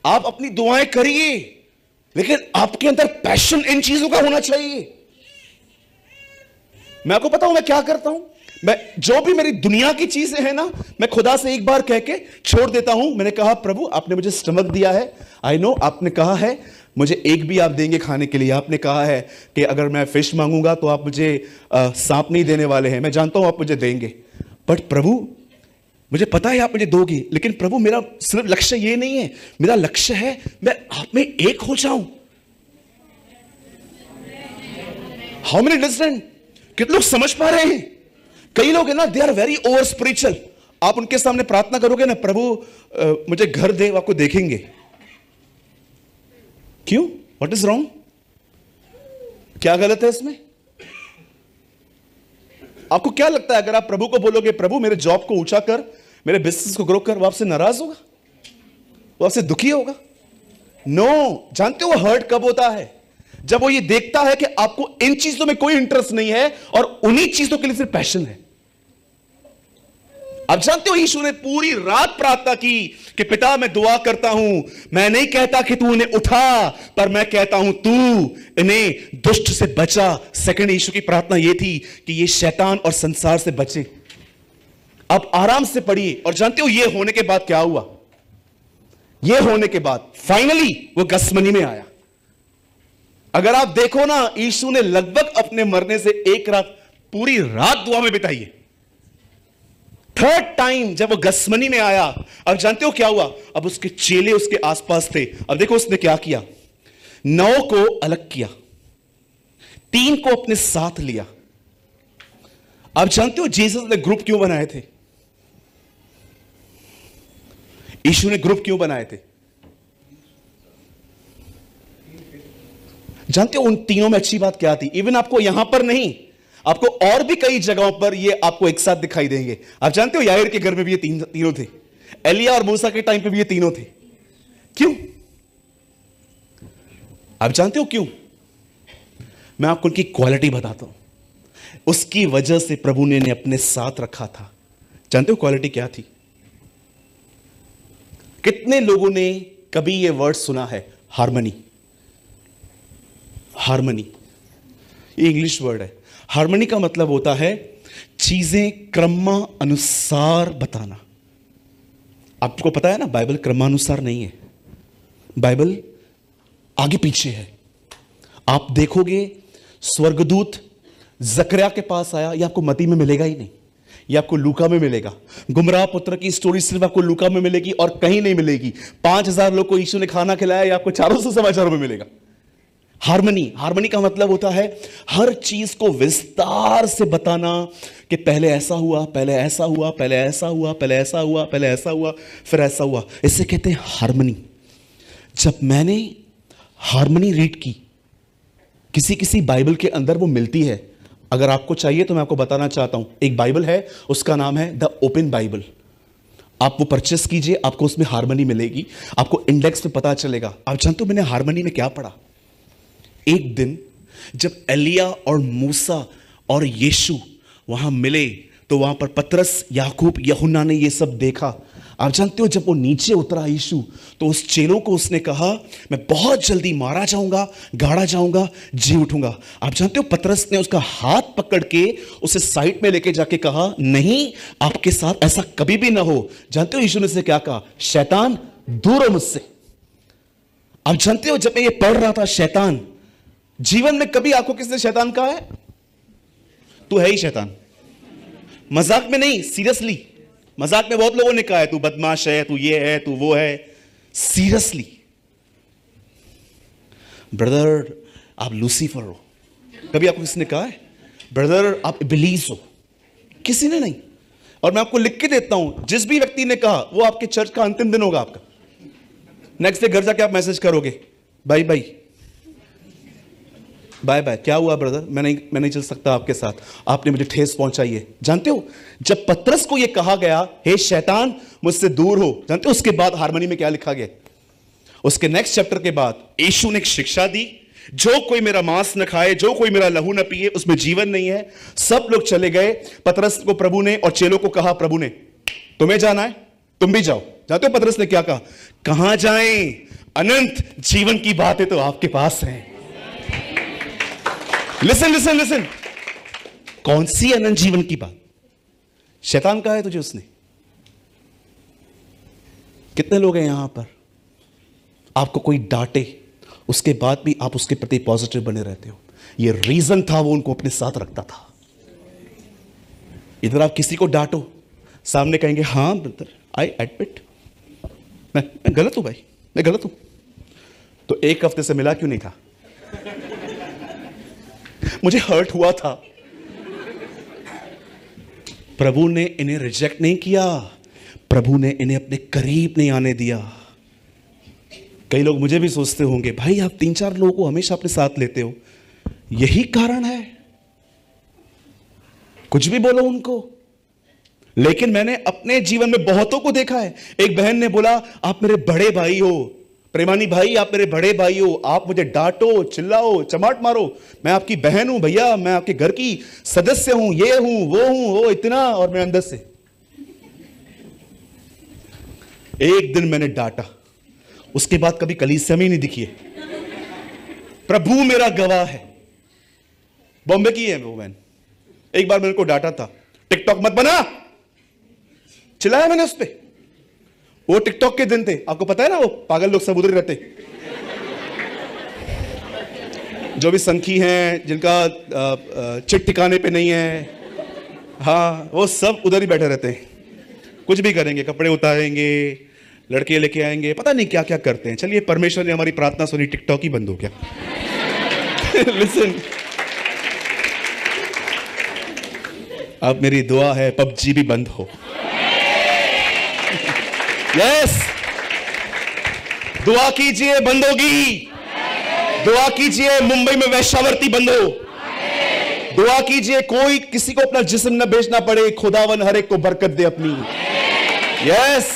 आप अपनी दुआएं करिए, लेकिन आपके अंदर पैशन इन चीजों का होना चाहिए। मैं आपको पता हूं मैं क्या करता हूं, मैं जो भी मेरी दुनिया की चीजें हैं ना, मैं खुदा से एक बार कह के छोड़ देता हूं। मैंने कहा प्रभु आपने मुझे स्टमक दिया है, आई नो, आपने कहा है मुझे एक भी आप देंगे खाने के लिए। आपने कहा है कि अगर मैं फिश मांगूंगा तो आप मुझे सांप नहीं देने वाले हैं। मैं जानता हूं आप मुझे देंगे, बट प्रभु मुझे पता है आप मुझे दोगे, लेकिन प्रभु मेरा सिर्फ लक्ष्य ये नहीं है, मेरा लक्ष्य है मैं आप में एक हो जाऊं। How many understand? कितने लोग समझ पा रहे हैं? कई लोग है ना, they are very over spiritual. आप उनके सामने प्रार्थना करोगे ना, प्रभु मुझे घर दे, आपको देखेंगे। क्यों? What is wrong? क्या गलत है इसमें? आपको क्या लगता है अगर आप प्रभु को बोलोगे प्रभु मेरे जॉब को ऊंचा कर, मेरे बिजनेस को ग्रो कर, वो आपसे नाराज होगा? वो आपसे दुखी होगा? नो। जानते हो वो हर्ट कब होता है? जब वो ये देखता है कि आपको इन चीजों में कोई इंटरेस्ट नहीं है और उन्हीं चीजों के लिए सिर्फ पैशन है। आप जानते हो यीशु ने पूरी रात प्रार्थना की कि पिता मैं दुआ करता हूं, मैं नहीं कहता कि तू उन्हें उठा, पर मैं कहता हूं तू इन्हें दुष्ट से बचा। सेकंड यीशु की प्रार्थना यह थी कि ये शैतान और संसार से बचे। आप आराम से पढ़िए। और जानते हो ये होने के बाद क्या हुआ? ये होने के बाद फाइनली वो गसमनी में आया। अगर आप देखो ना, यीशु ने लगभग अपने मरने से एक रात, पूरी रात दुआ में बिताई है। थर्ड टाइम जब वो गसमनी में आया, अब जानते हो क्या हुआ? अब उसके चेले उसके आसपास थे। अब देखो उसने क्या किया, 9 को अलग किया, 3 को अपने साथ लिया। अब जानते हो जीसस ने ग्रुप क्यों बनाए थे? यीशु ने ग्रुप क्यों बनाए थे? जानते हो उन तीनों में अच्छी बात क्या थी? इवन आपको यहां पर नहीं, आपको और भी कई जगहों पर ये आपको एक साथ दिखाई देंगे। आप जानते हो याईर के घर में भी ये तीनों थे, एलिया और मूसा के टाइम पे भी ये तीनों थे। क्यों? आप जानते हो क्यों? मैं आपको उनकी क्वालिटी बताता हूं। उसकी वजह से प्रभु ने इन्हें अपने साथ रखा था। जानते हो क्वालिटी क्या थी? कितने लोगों ने कभी ये वर्ड सुना है, हार्मनी? हार्मनी ये इंग्लिश वर्ड है। हार्मनी का मतलब होता है चीजें क्रमानुसार बताना। आपको पता है ना, बाइबल क्रमानुसार नहीं है, बाइबल आगे पीछे है। आप देखोगे स्वर्गदूत जकरिया के पास आया, यह आपको मती में मिलेगा ही नहीं, यह आपको लूका में मिलेगा। गुमराह पुत्र की स्टोरी सिर्फ आपको लूका में मिलेगी और कहीं नहीं मिलेगी। 5000 लोग को यीशु ने खाना खिलाया, यह आपको 400 समाचारों में मिलेगा। हार्मनी का मतलब होता है हर चीज को विस्तार से बताना कि पहले ऐसा हुआ, पहले ऐसा हुआ, पहले ऐसा हुआ, पहले ऐसा हुआ, पहले ऐसा हुआ, फिर ऐसा हुआ। इसे कहते हैं हार्मनी। जब मैंने हार्मनी रीड की, किसी बाइबल के अंदर वो मिलती है। अगर आपको चाहिए तो मैं आपको बताना चाहता हूं, एक बाइबल है, उसका नाम है द ओपन बाइबल। आप वो परचेस कीजिए, आपको उसमें हार्मनी मिलेगी, आपको इंडेक्स में पता चलेगा। आप जानते हो मैंने हार्मनी में क्या पढ़ा? एक दिन जब एलिया और मूसा और यीशु वहां मिले, तो वहां पर पतरस, याकूब, यूहन्ना ने ये सब देखा। आप जानते हो जब वो नीचे उतरा यीशु, तो उस चेलों को उसने कहा मैं बहुत जल्दी मारा जाऊंगा, गाड़ा जाऊंगा, जी उठूंगा। आप जानते हो पतरस ने उसका हाथ पकड़ के उसे साइड में लेके जाके कहा नहीं, आपके साथ ऐसा कभी भी ना हो। जानते हो यीशु ने उसे क्या कहा? शैतान दूर हो मुझसे। आप जानते हो जब मैं ये पढ़ रहा था, शैतान, जीवन में कभी आपको किसने शैतान कहा है? तू है ही शैतान। मजाक में नहीं, सीरियसली। मजाक में बहुत लोगों ने कहा है तू बदमाश है, तू ये है, तू वो है। सीरियसली ब्रदर आप लूसीफर हो। कभी आपको किसने कहा है ब्रदर आप इब्लीस हो? किसी ने नहीं। और मैं आपको लिख के देता हूं, जिस भी व्यक्ति ने कहा वो आपके चर्च का अंतिम दिन होगा आपका। नेक्स्ट डे घर जाके आप मैसेज करोगे बाय बाय बाय बाय, क्या हुआ ब्रदर, मैं नहीं चल सकता आपके साथ, आपने मुझे ठेस पहुंचाई है। जानते हो जब पतरस को यह कहा गया हे शैतान मुझसे दूर हो, जानते हो उसके बाद हार्मनी में क्या लिखा गया? उसके नेक्स्ट चैप्टर के बाद यीशु ने एक शिक्षा दी, जो कोई मेरा मांस न खाए, जो कोई मेरा लहू न पिए, उसमें जीवन नहीं है। सब लोग चले गए। पतरस को प्रभु ने और चेलों को कहा, प्रभु ने तुम्हें जाना है तुम भी जाओ। जानते हो पतरस ने क्या कहा? कहां जाएं, अनंत जीवन की बातें तो आपके पास हैं। लिसन लिसन लिसन, कौन सी अनंत जीवन की बात? शैतान कहा है तुझे उसने? कितने लोग हैं यहां पर, आपको कोई डांटे उसके बाद भी आप उसके प्रति पॉजिटिव बने रहते हो? ये रीजन था वो उनको अपने साथ रखता था। इधर आप किसी को डांटो, सामने कहेंगे हाँ ब्रदर, आई एडमिट, मैं गलत हूं भाई, मैं गलत हूं। तो एक हफ्ते से मिला क्यों नहीं था? मुझे हर्ट हुआ था। प्रभु ने इन्हें रिजेक्ट नहीं किया, प्रभु ने इन्हें अपने करीब नहीं आने दिया। कई लोग मुझे भी सोचते होंगे, भाई आप 3-4 लोगों को हमेशा अपने साथ लेते हो, यही कारण है? कुछ भी बोलो उनको। लेकिन मैंने अपने जीवन में बहुतों को देखा है। एक बहन ने बोला, आप मेरे बड़े भाई हो, प्रेमानी भाई आप मेरे बड़े भाई हो, आप मुझे डांटो, चिल्लाओ, चमाट मारो, मैं आपकी बहन हूं भैया, मैं आपके घर की सदस्य हूं, ये हूं वो इतना। और मैं अंदर से एक दिन मैंने डांटा, उसके बाद कभी कलीसिया में ही नहीं दिखी है। प्रभु मेरा गवाह है। बॉम्बे की है वो मैन। एक बार मैंने को डांटा था, टिकटॉक मत बना, चिल्लाया मैंने उस पर। वो टिकटॉक के दिन थे, आपको पता है ना, वो पागल लोग सब उधर रहते, जो भी संखी हैं, जिनका चिट ठिकाने पे नहीं है, हाँ वो सब उधर ही बैठे रहते हैं। कुछ भी करेंगे, कपड़े उतारेंगे, लड़के लेके आएंगे, पता नहीं क्या क्या करते हैं। चलिए, परमेश्वर ने हमारी प्रार्थना सुनी, टिकटॉक ही बंद हो गया। लिसन, अब मेरी दुआ है पबजी भी बंद हो। यस, दुआ कीजिए बंद होगी। दुआ कीजिए मुंबई में वैश्यावृत्ति बंद हो। दुआ कीजिए कोई किसी को अपना जिस्म न बेचना पड़े, खुदावन हर एक को बरकत दे अपनी। यस,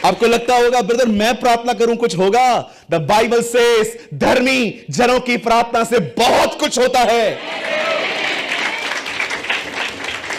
आपको लगता होगा ब्रदर मैं प्रार्थना करूं कुछ होगा? द बाइबल सेज धर्मी जनों की प्रार्थना से बहुत कुछ होता है।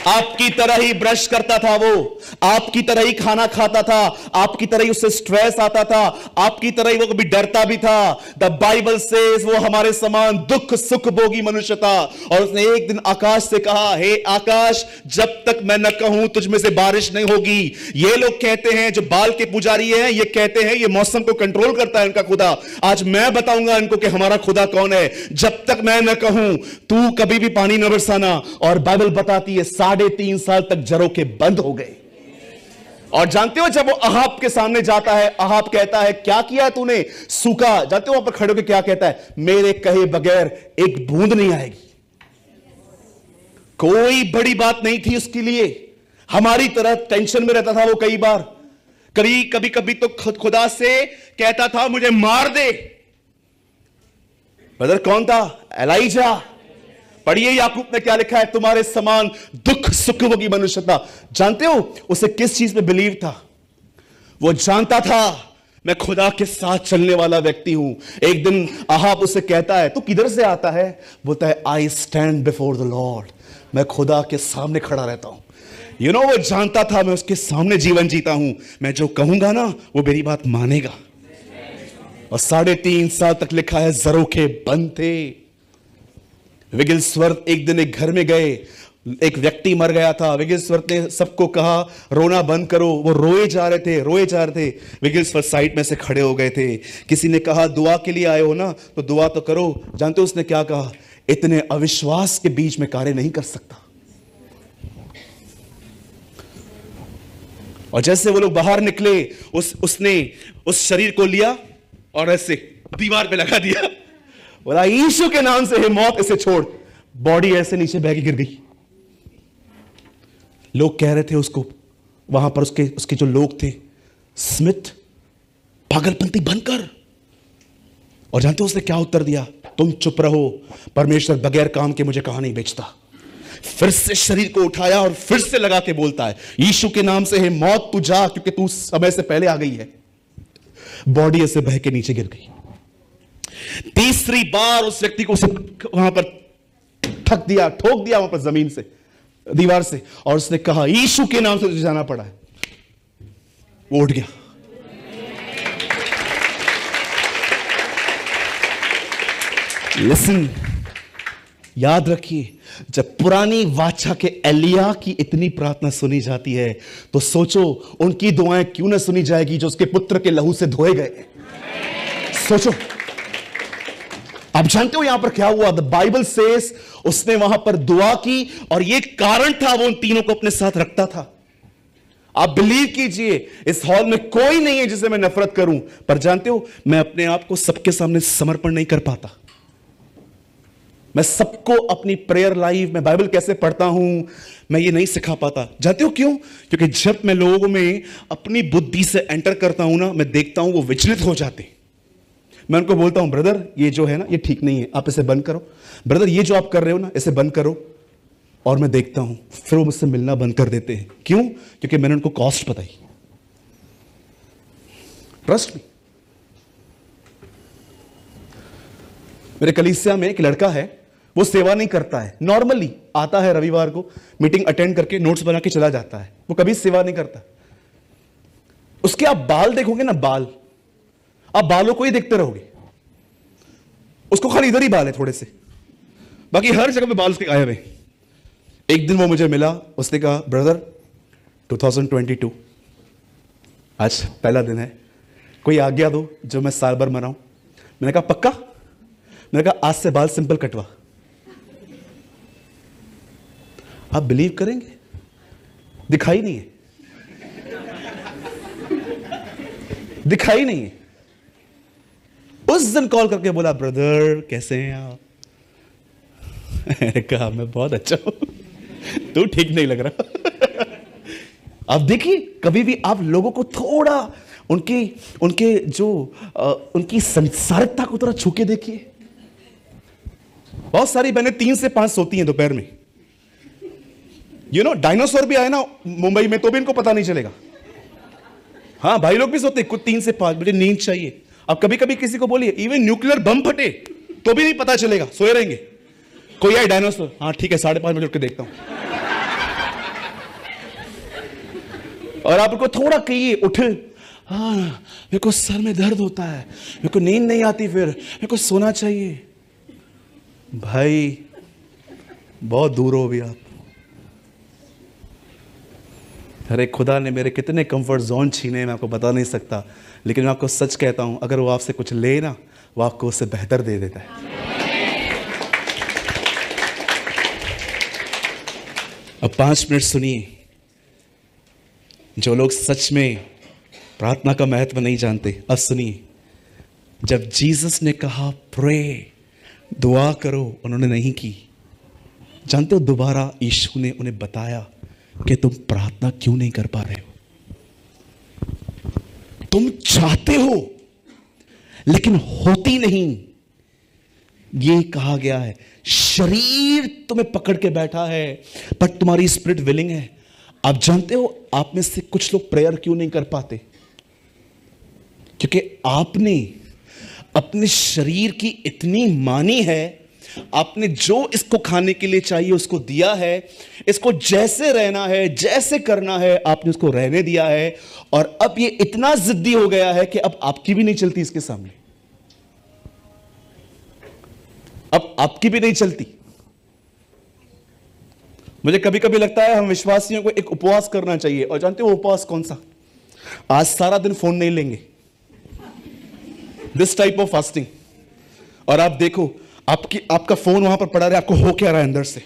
आपकी तरह ही ब्रश करता था वो, आपकी तरह ही खाना खाता था, आपकी तरह ही उससे स्ट्रेस आता था, आपकी तरह ही वो कभी डरता भी था। द बाइबल सेज वो हमारे समान दुख सुख भोगी मनुष्य था। और उसने एक दिन आकाश से कहा, हे आकाश, जब तक मैं न कहूं तुझ में से बारिश नहीं होगी। ये लोग कहते हैं, जो बाल के पुजारी हैं, ये कहते हैं ये मौसम को कंट्रोल करता है इनका खुदा। आज मैं बताऊंगा इनको कि हमारा खुदा कौन है। जब तक मैं न कहूं तू कभी भी पानी न बरसाना। और बाइबल बताती है 3.5 साल तक झरोखे बंद हो गए। और जानते हो जब वो अहाब के सामने जाता है, अहाब कहता है क्या किया तूने, सूखा। जानते हो वहां पर खड़े होकर क्या कहता है, मेरे कहे बगैर एक बूंद नहीं आएगी। कोई बड़ी बात नहीं थी उसके लिए। हमारी तरह टेंशन में रहता था वो कई बार। कभी कभी तो खुदा से कहता था मुझे मार दे। ब्रदर कौन था? एलाइजा। पढ़िए याकूब में क्या लिखा है, तुम्हारे समान दुख सुख भोगी मनुष्य था। जानते हो उसे किस चीज में बिलीव था? वो जानता था मैं खुदा के साथ चलने वाला व्यक्ति हूं। एक दिन अहाब उसे कहता है, तू किधर से आता है? बोलता है, I stand before the Lord, मैं खुदा के सामने खड़ा रहता हूं। यू नो, वो जानता था मैं उसके सामने जीवन जीता हूं, मैं जो कहूंगा ना वो मेरी बात मानेगा। और 3.5 साल तक लिखा है झरोखे बंद थे। विगिलस्वर्थ एक दिन एक घर में गए, एक व्यक्ति मर गया था। विगिलस्वर्थ ने सबको कहा रोना बंद करो। वो रोए जा रहे थे। विगिलस्वर्थ साइड में से खड़े हो गए थे। किसी ने कहा दुआ के लिए आए हो ना, तो दुआ तो करो। जानते हो उसने क्या कहा? इतने अविश्वास के बीच में कार्य नहीं कर सकता। और जैसे वो लोग बाहर निकले, उसने उस शरीर को लिया और ऐसे दीवार पे लगा दिया। बोला यीशु के नाम से हे मौत इसे छोड़। बॉडी ऐसे नीचे बह के गिर गई। लोग कह रहे थे उसको, वहां पर उसके जो लोग थे, स्मिथ पागलपंती बंद कर। और जानते हो उसने क्या उत्तर दिया? तुम चुप रहो, परमेश्वर बगैर काम के मुझे कहां नहीं बेचता। फिर से शरीर को उठाया और फिर से लगा के बोलता है यीशु के नाम से हे मौत तू जा, क्योंकि तू समय से पहले आ गई है। बॉडी ऐसे बह के नीचे गिर गई। तीसरी बार उस व्यक्ति को वहां पर ठोक दिया वहां पर जमीन से, दीवार से। और उसने कहा यीशु के नाम से तुझे जाना पड़ा है। वो उठ गया। लिसन, याद रखिए, जब पुरानी वाचा के एलिया की इतनी प्रार्थना सुनी जाती है, तो सोचो उनकी दुआएं क्यों ना सुनी जाएगी जो उसके पुत्र के लहू से धोए गए। सोचो। आप जानते हो यहां पर क्या हुआ? द बाइबल सेज उसने वहां पर दुआ की और यह कारण था वो उन तीनों को अपने साथ रखता था। आप बिलीव कीजिए, इस हॉल में कोई नहीं है जिसे मैं नफरत करूं, पर जानते हो मैं अपने आप को सबके सामने समर्पण नहीं कर पाता। मैं सबको अपनी प्रेयर लाइफ, मैं बाइबल कैसे पढ़ता हूं, मैं ये नहीं सिखा पाता। जानते हो क्यों? क्योंकि जब मैं लोगों में अपनी बुद्धि से एंटर करता हूं ना, मैं देखता हूं वो विचलित हो जाते। मैं उनको बोलता हूं ब्रदर ये जो है ना ये ठीक नहीं है, आप इसे बंद करो। ब्रदर ये जो आप कर रहे हो ना इसे बंद करो। और मैं देखता हूं फिर वो मुझसे मिलना बंद कर देते हैं। क्यों? क्योंकि मैंने उनको कॉस्ट बताई। Trust me. मेरे कलीसिया में एक लड़का है, वो सेवा नहीं करता है, नॉर्मली आता है रविवार को मीटिंग अटेंड करके नोट्स बना के चला जाता है, वो कभी सेवा नहीं करता। उसके आप बाल देखोगे ना, बाल, आप बालों को ही देखते रहोगे। उसको खाली इधर ही बाल है थोड़े से, बाकी हर जगह पे बाल उसके गायब है। एक दिन वो मुझे मिला, उसने कहा ब्रदर 2022 आज पहला दिन है, कोई आज्ञा दो जो मैं साल भर मनाऊं। मैंने कहा पक्का? मैंने कहा आज से बाल सिंपल कटवा। आप बिलीव करेंगे, दिखाई नहीं है, दिखाई नहीं है। उस दिन कॉल करके बोला ब्रदर कैसे हैं आप? मैंने कहा मैं बहुत अच्छा हूं, तू ठीक नहीं लग रहा। आप देखिए, कभी भी आप लोगों को थोड़ा उनके जो उनकी संसारिकता को थोड़ा छू के देखिए। बहुत सारी बहनें 3 से 5 सोती हैं दोपहर में। डायनासोर भी आए ना मुंबई में तो भी इनको पता नहीं चलेगा। हाँ, भाई लोग भी सोते कुछ 3 से 5 बजे नींद चाहिए। अब कभी कभी किसी को बोलिए इवन न्यूक्लियर बम फटे तो भी नहीं पता चलेगा, सोए रहेंगे। कोई आए डायनासोर, हाँ ठीक है 5:30 बजे उठ के देखता हूं। और आप उनको थोड़ा कहिए उठे, हाँ मेरे को सर में दर्द होता है, मेरे को नींद नहीं आती, फिर मेरे को सोना चाहिए। भाई बहुत दूर हो भी आप। अरे खुदा ने मेरे कितने कंफर्ट जोन छीने मैं आपको बता नहीं सकता, लेकिन मैं आपको सच कहता हूं अगर वो आपसे कुछ ले ना, वो आपको उससे बेहतर दे देता है। अब 5 मिनट सुनिए। जो लोग सच में प्रार्थना का महत्व नहीं जानते, अब सुनिए। जब जीसस ने कहा प्रे, दुआ करो, उन्होंने नहीं की। जानते हो दोबारा यीशु ने उन्हें बताया कि तुम प्रार्थना क्यों नहीं कर पा रहे हो। तुम चाहते हो लेकिन होती नहीं। ये कहा गया है, शरीर तुम्हें पकड़ के बैठा है पर तुम्हारी स्पिरिट विलिंग है। आप जानते हो आप में से कुछ लोग प्रेयर क्यों नहीं कर पाते? क्योंकि आपने अपने शरीर की इतनी मानी है, आपने जो इसको खाने के लिए चाहिए उसको दिया है, इसको जैसे रहना है जैसे करना है आपने उसको रहने दिया है, और अब ये इतना जिद्दी हो गया है कि अब आपकी भी नहीं चलती इसके सामने। अब आपकी भी नहीं चलती। मुझे कभी कभी लगता है हम विश्वासियों को एक उपवास करना चाहिए। और जानते हो उपवास कौन सा? आज सारा दिन फोन नहीं लेंगे, दिस टाइप ऑफ फास्टिंग। और आप देखो आपका फोन वहां पर पड़ा रहे, आपको हो क्या रहा है अंदर से।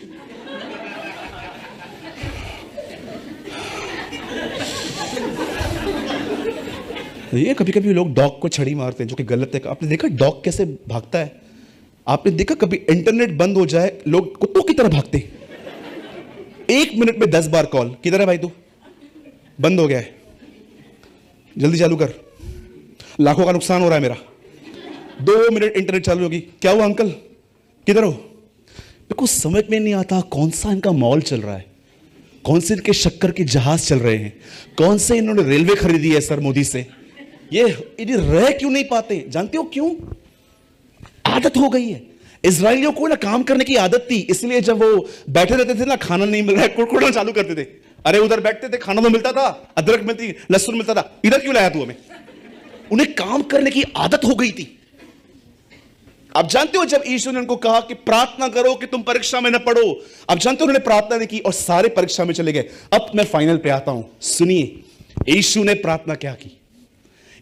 ये कभी कभी लोग डॉग को छड़ी मारते हैं जो कि गलत है। आपने देखा डॉग कैसे भागता है? आपने देखा कभी इंटरनेट बंद हो जाए लोग कुत्तों की तरह भागते हैं। 1 मिनट में 10 बार कॉल, किधर है भाई तू? बंद हो गया है, जल्दी चालू कर, लाखों का नुकसान हो रहा है मेरा। 2 मिनट इंटरनेट चालू होगी, क्या हुआ अंकल किधर हो? मेरे को समझ में नहीं आता कौन सा इनका मॉल चल रहा है, कौन से इनके शक्कर के जहाज चल रहे हैं, कौन से इन्होंने रेलवे खरीदी है सर मोदी से। ये रह क्यों नहीं पाते? जानते हो क्यों? आदत हो गई है। इजराइलियों को ना काम करने की आदत थी, इसलिए जब वो बैठे रहते थे ना, खाना नहीं मिल रहा है, कुड़कुड़ना चालू करते थे। अरे उधर बैठते थे, खाना तो मिलता था, अदरक मिलती, लहसुन मिलता था, इधर क्यों लाया तू हमें? उन्हें काम करने की आदत हो गई थी। आप जानते हो जब यीशु ने उनको कहा कि प्रार्थना करो कि तुम परीक्षा में न पड़ो, आप जानते हो उन्होंने प्रार्थना नहीं की और सारे परीक्षा में चले गए। अब मैं फाइनल पे आता हूं, सुनिए यीशु ने प्रार्थना क्या की।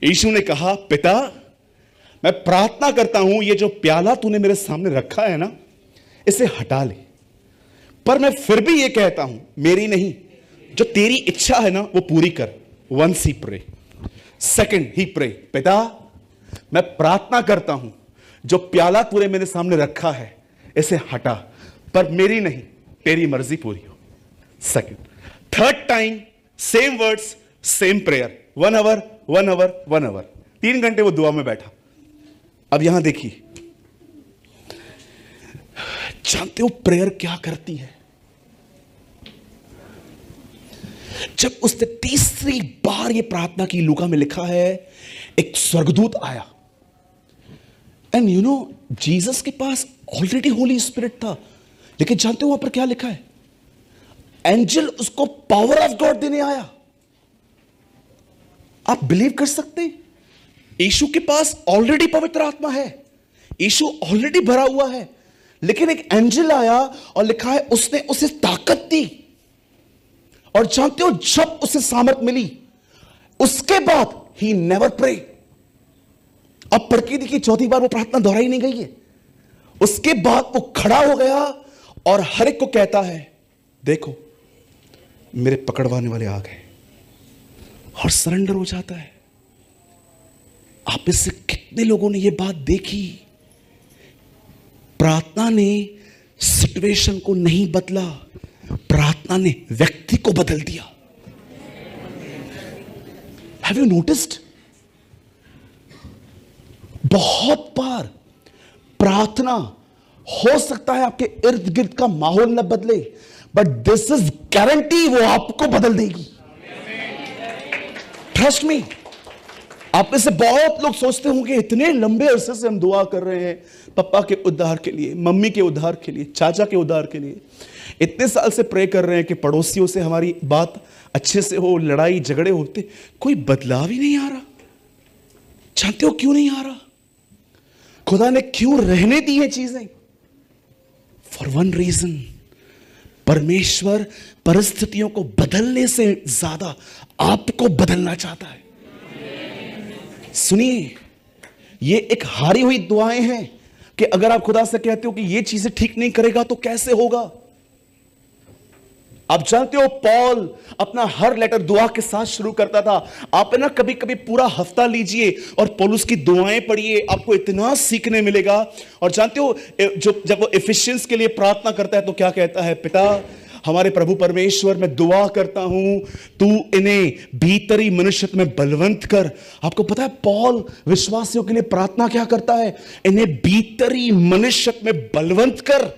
यीशु ने कहा पिता मैं प्रार्थना करता हूं, ये जो प्याला तूने मेरे सामने रखा है ना, इसे हटा ले, पर मैं फिर भी ये कहता हूं, मेरी नहीं, जो तेरी इच्छा है ना वो पूरी कर। Once he pray, second he pray, पिता मैं प्रार्थना करता हूं, जो प्याला तूने मेरे सामने रखा है इसे हटा, पर मेरी नहीं तेरी मर्जी पूरी हो। Second, third time same words same prayer, 1 hour 1 hour 1 hour, 3 घंटे वो दुआ में बैठा। अब यहां देखिए, जानते हो प्रेयर क्या करती है? जब उसने तीसरी बार ये प्रार्थना की, लूका में लिखा है एक स्वर्गदूत आया, एंड यू नो जीसस के पास ऑलरेडी होली स्पिरिट था, लेकिन जानते हो वहां पर क्या लिखा है? एंजल उसको पावर ऑफ गॉड देने आया। आप बिलीव कर सकते हैं? यीशु के पास ऑलरेडी पवित्र आत्मा है, यीशु ऑलरेडी भरा हुआ है, लेकिन एक एंजल आया और लिखा है उसने उसे ताकत दी। और जानते हो जब उसे सामर्थ मिली, उसके बाद ही नेवर प्रे। अब पढ़ के देखिए, चौथी बार वो प्रार्थना दोहराई नहीं गई है। उसके बाद वो खड़ा हो गया और हर एक को कहता है, देखो मेरे पकड़वाने वाले आ गए, और सरेंडर हो जाता है। आप इससे कितने लोगों ने ये बात देखी? प्रार्थना ने सिचुएशन को नहीं बदला, प्रार्थना ने व्यक्ति को बदल दिया। Have you noticed? बहुत बार प्रार्थना हो सकता है आपके इर्द गिर्द का माहौल न बदले, बट दिस इज गारंटी वो आपको बदल देगी। Trust me. आप में से बहुत लोग सोचते होंगे इतने लंबे अरसे से हम दुआ कर रहे हैं पापा के उद्धार के लिए, मम्मी के उद्धार के लिए, चाचा के उद्धार के लिए, इतने साल से प्रे कर रहे हैं कि पड़ोसियों से हमारी बात अच्छे से हो, लड़ाई झगड़े होते, कोई बदलाव ही नहीं आ रहा। जानते हो क्यों नहीं आ रहा? खुदा ने क्यों रहने दी है चीजें? फॉर वन रीजन, परमेश्वर परिस्थितियों को बदलने से ज्यादा आपको बदलना चाहता है। सुनिए, ये एक हारी हुई दुआएं हैं कि अगर आप खुदा से कहते हो कि ये चीजें ठीक नहीं करेगा तो कैसे होगा। आप जानते हो पॉल अपना हर लेटर दुआ के साथ शुरू करता था। आप ना कभी कभी पूरा हफ्ता लीजिए और पौलुस की दुआएं पढ़िए, आपको इतना सीखने मिलेगा। और जानते हो जब वो एफिशिएंस के लिए प्रार्थना करता है तो क्या कहता है? पिता हमारे प्रभु परमेश्वर, मैं दुआ करता हूं तू इन्हें भीतरी मनुष्यत्व में बलवंत कर। आपको पता है पॉल विश्वासियों के लिए प्रार्थना क्या करता है? इन्हें भीतरी मनुष्यत्व में बलवंत कर।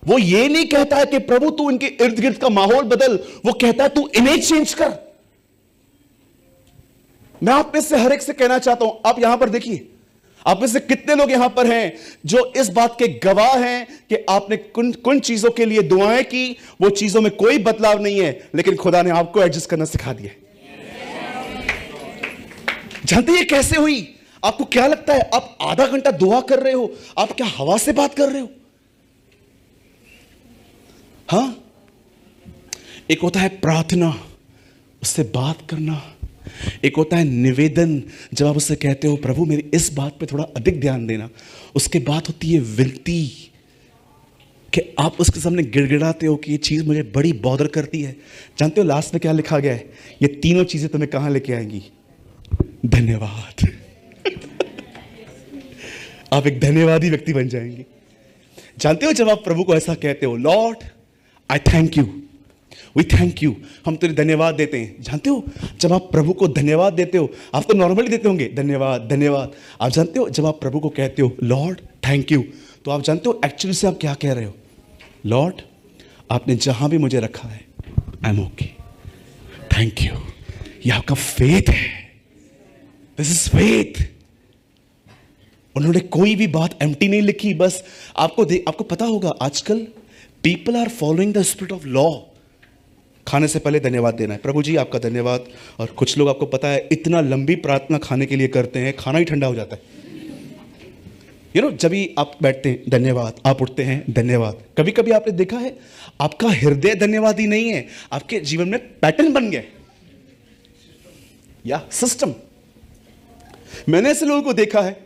वो ये नहीं कहता है कि प्रभु तू इनके इर्द गिर्द का माहौल बदल, वो कहता है तू इन्हें चेंज कर। मैं आप में से हर एक से कहना चाहता हूं, आप यहां पर देखिए, आप में से कितने लोग यहां पर हैं जो इस बात के गवाह हैं कि आपने कुछ चीजों के लिए दुआएं की, वो चीजों में कोई बदलाव नहीं है, लेकिन खुदा ने आपको एडजस्ट करना सिखा दिया। जानते ये कैसे हुई? आपको क्या लगता है आप आधा घंटा दुआ कर रहे हो, आप क्या हवा से बात कर रहे हो? हाँ, एक होता है प्रार्थना, उससे बात करना, एक होता है निवेदन, जब आप उससे कहते हो प्रभु मेरी इस बात पे थोड़ा अधिक ध्यान देना। उसके बाद होती है विनती, कि आप उसके सामने गिड़गिड़ाते हो कि ये चीज मुझे बड़ी बॉदर करती है। जानते हो लास्ट में क्या लिखा गया है? ये तीनों चीजें तुम्हें कहां लेके आएंगी? धन्यवाद। आप एक धन्यवादी व्यक्ति बन जाएंगे। जानते हो जब आप प्रभु को ऐसा कहते हो, Lord I thank you, we thank you, हम तेरे धन्यवाद देते हैं। जानते हो जब आप प्रभु को धन्यवाद देते हो, आप तो नॉर्मली देते होंगे धन्यवाद धन्यवाद, आप जानते हो जब आप प्रभु को कहते हो लॉर्ड थैंक यू, तो आप जानते हो एक्चुअली से आप क्या कह रहे हो? लॉर्ड आपने जहां भी मुझे रखा है I am okay, thank you. ये आपका फेथ है, दिस इज फेथ। उन्होंने कोई भी बात एम्प्टी नहीं लिखी। बस आपको पता होगा आजकल people are following the spirit of law. खाने से पहले धन्यवाद देना है, प्रभु जी आपका धन्यवाद। और कुछ लोग आपको पता है इतना लंबी प्रार्थना खाने के लिए करते हैं, खाना ही ठंडा हो जाता है। जब भी आप बैठते हैं धन्यवाद, आप उठते हैं धन्यवाद। कभी कभी आपने देखा है आपका हृदय धन्यवादी नहीं है, आपके जीवन में पैटर्न बन गया या सिस्टम। मैंने ऐसे लोगों को देखा है,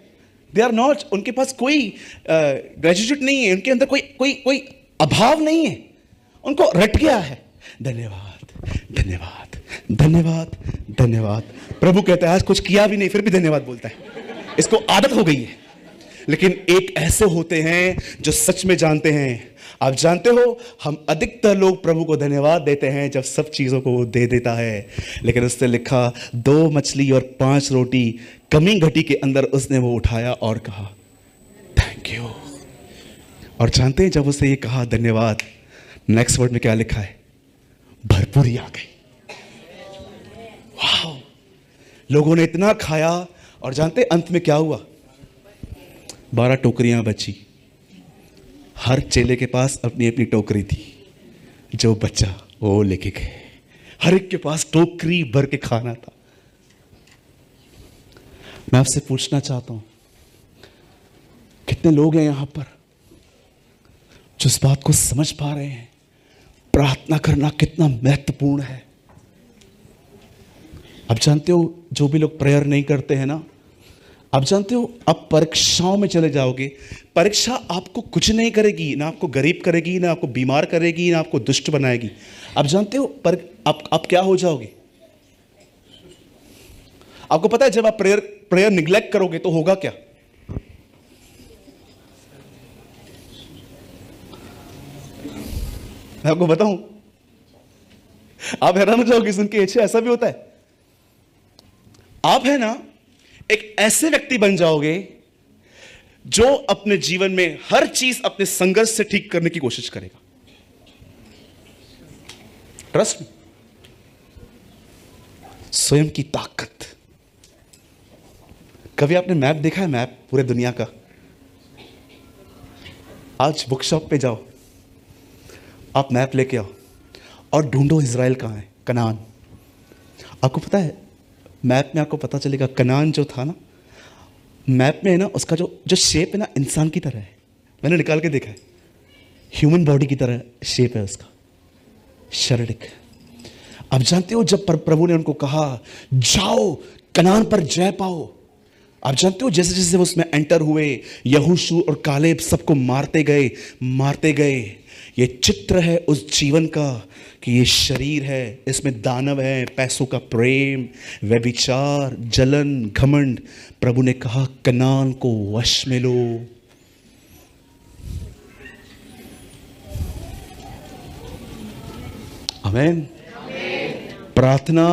दे आर नॉट, उनके पास कोई ग्रेजुएट नहीं है, उनके अंदर कोई अभाव नहीं है, उनको रट गया है। धन्यवाद धन्यवाद धन्यवाद धन्यवाद। प्रभु कहता है आज कुछ किया भी नहीं फिर भी धन्यवाद बोलता है, इसको आदत हो गई है। लेकिन एक ऐसे होते हैं जो सच में जानते हैं। आप जानते हो, हम अधिकतर लोग प्रभु को धन्यवाद देते हैं जब सब चीजों को वो दे देता है। लेकिन उसने लिखा 2 मछली और 5 रोटी कमी घटी के अंदर उसने वो उठाया और कहा थैंक यू। और जानते हैं जब उसने ये कहा धन्यवाद, नेक्स्ट वर्ड में क्या लिखा है? भरपूरी आ गई। वाह, लोगों ने इतना खाया और जानते अंत में क्या हुआ? 12 टोकरियां बची। हर चेले के पास अपनी अपनी टोकरी थी, जो बच्चा वो लेके गए। हर एक के पास टोकरी भर के खाना था। मैं आपसे पूछना चाहता हूं, कितने लोग हैं यहां पर जो इस बात को समझ पा रहे हैं प्रार्थना करना कितना महत्वपूर्ण है? आप जानते हो, जो भी लोग प्रेयर नहीं करते हैं ना, आप जानते हो आप परीक्षाओं में चले जाओगे। परीक्षा आपको कुछ नहीं करेगी, ना आपको गरीब करेगी, ना आपको बीमार करेगी, ना आपको दुष्ट बनाएगी। आप जानते हो पर आप क्या हो जाओगे? आपको पता है जब आप प्रेयर निग्लेक्ट करोगे तो होगा क्या? मैं आपको बताऊं, आप हैरान हो जाओगे सुन के, अच्छा ऐसा भी होता है। आप है ना एक ऐसे व्यक्ति बन जाओगे जो अपने जीवन में हर चीज अपने संघर्ष से ठीक करने की कोशिश करेगा। ट्रस्ट में स्वयं की ताकत। कभी आपने मैप देखा है? मैप पूरे दुनिया का। आज बुक शॉप पे जाओ, आप मैप लेके आओ और ढूंढो इजराइल कहां है, कनान। आपको पता है मैप में आपको पता चलेगा कनान जो था ना, मैप में है ना उसका जो शेप है ना इंसान की तरह है। मैंने निकाल के देखा है, ह्यूमन बॉडी की तरह शेप है उसका, शारीरिक। आप जानते हो जब प्रभु ने उनको कहा जाओ कनान पर जय पाओ, आप जानते हो जैसे जैसे वो उसमें एंटर हुए, यहोशू और कालेब सबको मारते गए। ये चित्र है उस जीवन का कि ये शरीर है, इसमें दानव है, पैसों का प्रेम, व्यभिचार, जलन, घमंड। प्रभु ने कहा कनान को वश में लो। आमीन। प्रार्थना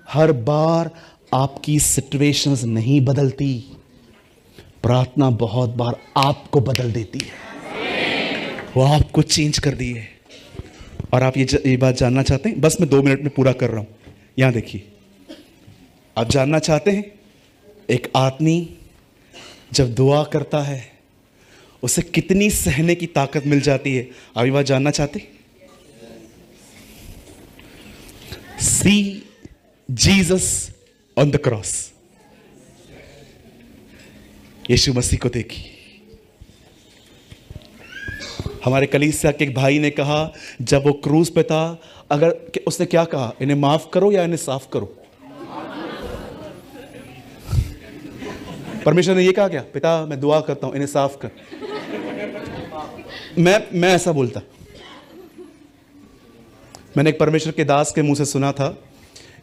हर बार आपकी सिचुएशंस नहीं बदलती, प्रार्थना बहुत बार आपको बदल देती है। वो आपको चेंज कर दी है। और आप ये बात जानना चाहते हैं? बस मैं 2 मिनट में पूरा कर रहा हूं। यहां देखिए, आप जानना चाहते हैं एक आदमी जब दुआ करता है उसे कितनी सहने की ताकत मिल जाती है? आप ये बात जानना चाहते? See Jesus on the cross. यीशु मसीह को देखिए। हमारे कलीसिया के एक भाई ने कहा जब वो क्रूज पे था, अगर उसने क्या कहा, इन्हें माफ करो या इन्हें साफ करो? परमेश्वर ने ये कहा क्या? पिता मैं दुआ करता हूं इन्हें साफ कर। मैं ऐसा बोलता। मैंने एक परमेश्वर के दास के मुंह से सुना था,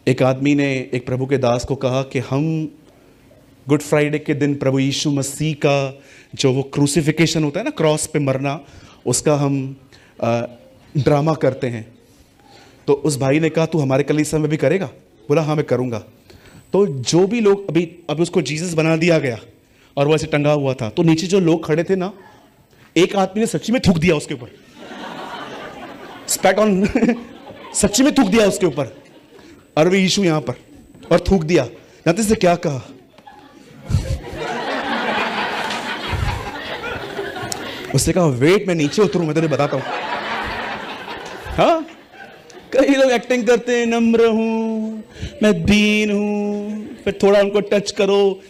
एक आदमी ने एक प्रभु के दास को कहा कि हम गुड फ्राइडे के दिन प्रभु यीशु मसीह का जो वो क्रूसिफिकेशन होता है ना, क्रॉस पे मरना, उसका हम ड्रामा करते हैं। तो उस भाई ने कहा तू हमारे कलीसिया में भी करेगा? बोला हाँ मैं करूँगा। तो जो भी लोग अभी उसको जीसस बना दिया गया और वो ऐसे टंगा हुआ था, तो नीचे जो लोग खड़े थे ना, एक आदमी ने सच्ची में थूक दिया उसके ऊपर, स्पैट ऑन सच्ची में थूक दिया उसके ऊपर, और वे यीशु यहां पर, और थूक दिया। जानते से क्या कहा? उसने कहा वेट मैं नीचे उतरूं, मैं तुम्हें बताता हूं। हाँ, कई लोग एक्टिंग करते हैं, नम्र हूं, मैं दीन हूं, फिर थोड़ा उनको टच करो।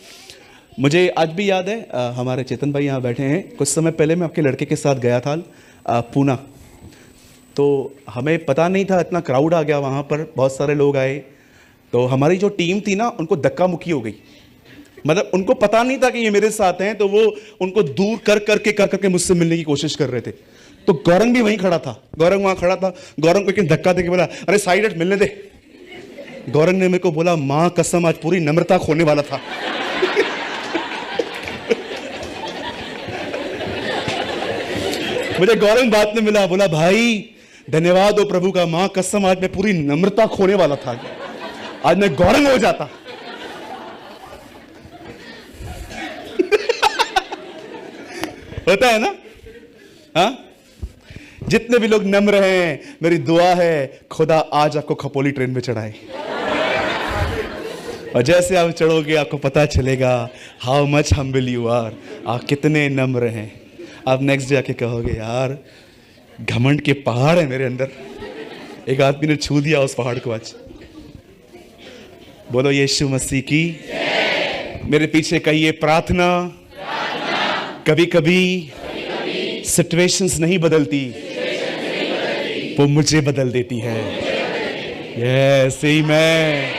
मुझे आज भी याद है, हमारे चेतन भाई यहाँ बैठे हैं, कुछ समय पहले मैं आपके लड़के के साथ गया था पूना। तो हमें पता नहीं था, इतना क्राउड आ गया वहाँ पर, बहुत सारे लोग आए। तो हमारी जो टीम थी ना, उनको धक्का मुक्की हो गई। मतलब उनको पता नहीं था कि ये मेरे साथ हैं, तो वो उनको दूर कर करके मुझसे मिलने की कोशिश कर रहे थे। तो गौरंग भी वहीं खड़ा था, गौरंग वहां खड़ा था। गौरंग को एक धक्का देके बोला, अरे साइड हट, मिलने दे। गौरंग ने मेरे को बोला, मां कसम आज पूरी नम्रता खोने वाला था। मुझे गौरंग बात में मिला, बोला भाई धन्यवाद हो प्रभु का, मां कसम आज मैं पूरी नम्रता खोने वाला था, आज मैं गौरंग हो जाता। होता है ना? हाँ, जितने भी लोग नम्र हैं, मेरी दुआ है खुदा आज आपको खपोली ट्रेन में चढ़ाए, और जैसे आप चढ़ोगे आपको पता चलेगा how much humble you are, आप कितने नम्र हैं। आप नेक्स्ट जाके कहोगे यार घमंड के पहाड़ है मेरे अंदर, एक आदमी ने छू दिया उस पहाड़ को आज। बोलो यीशु मसीह की। मेरे पीछे कहिए प्रार्थना कभी कभी सिचुएशंस नहीं बदलती, वो मुझे बदल देती है। यस आमीन।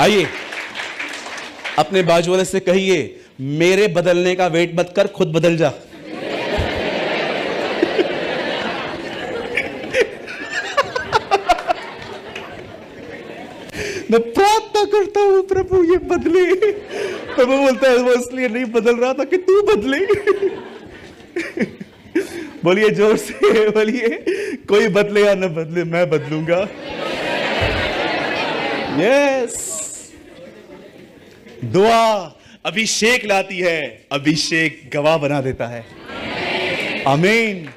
आइए अपने बाजू वाले से कहिए, मेरे बदलने का वेट मत कर, खुद बदल जा। मैं प्रार्थना करता हूं प्रभु ये बदले। प्रभु बोलता है वो इसलिए नहीं बदल रहा था कि तू बदले। बोलिए जोर से, बोलिए कोई बदले या न बदले मैं बदलूंगा। यस, दुआ अभिषेक लाती है, अभिषेक गवाह बना देता है। आमीन।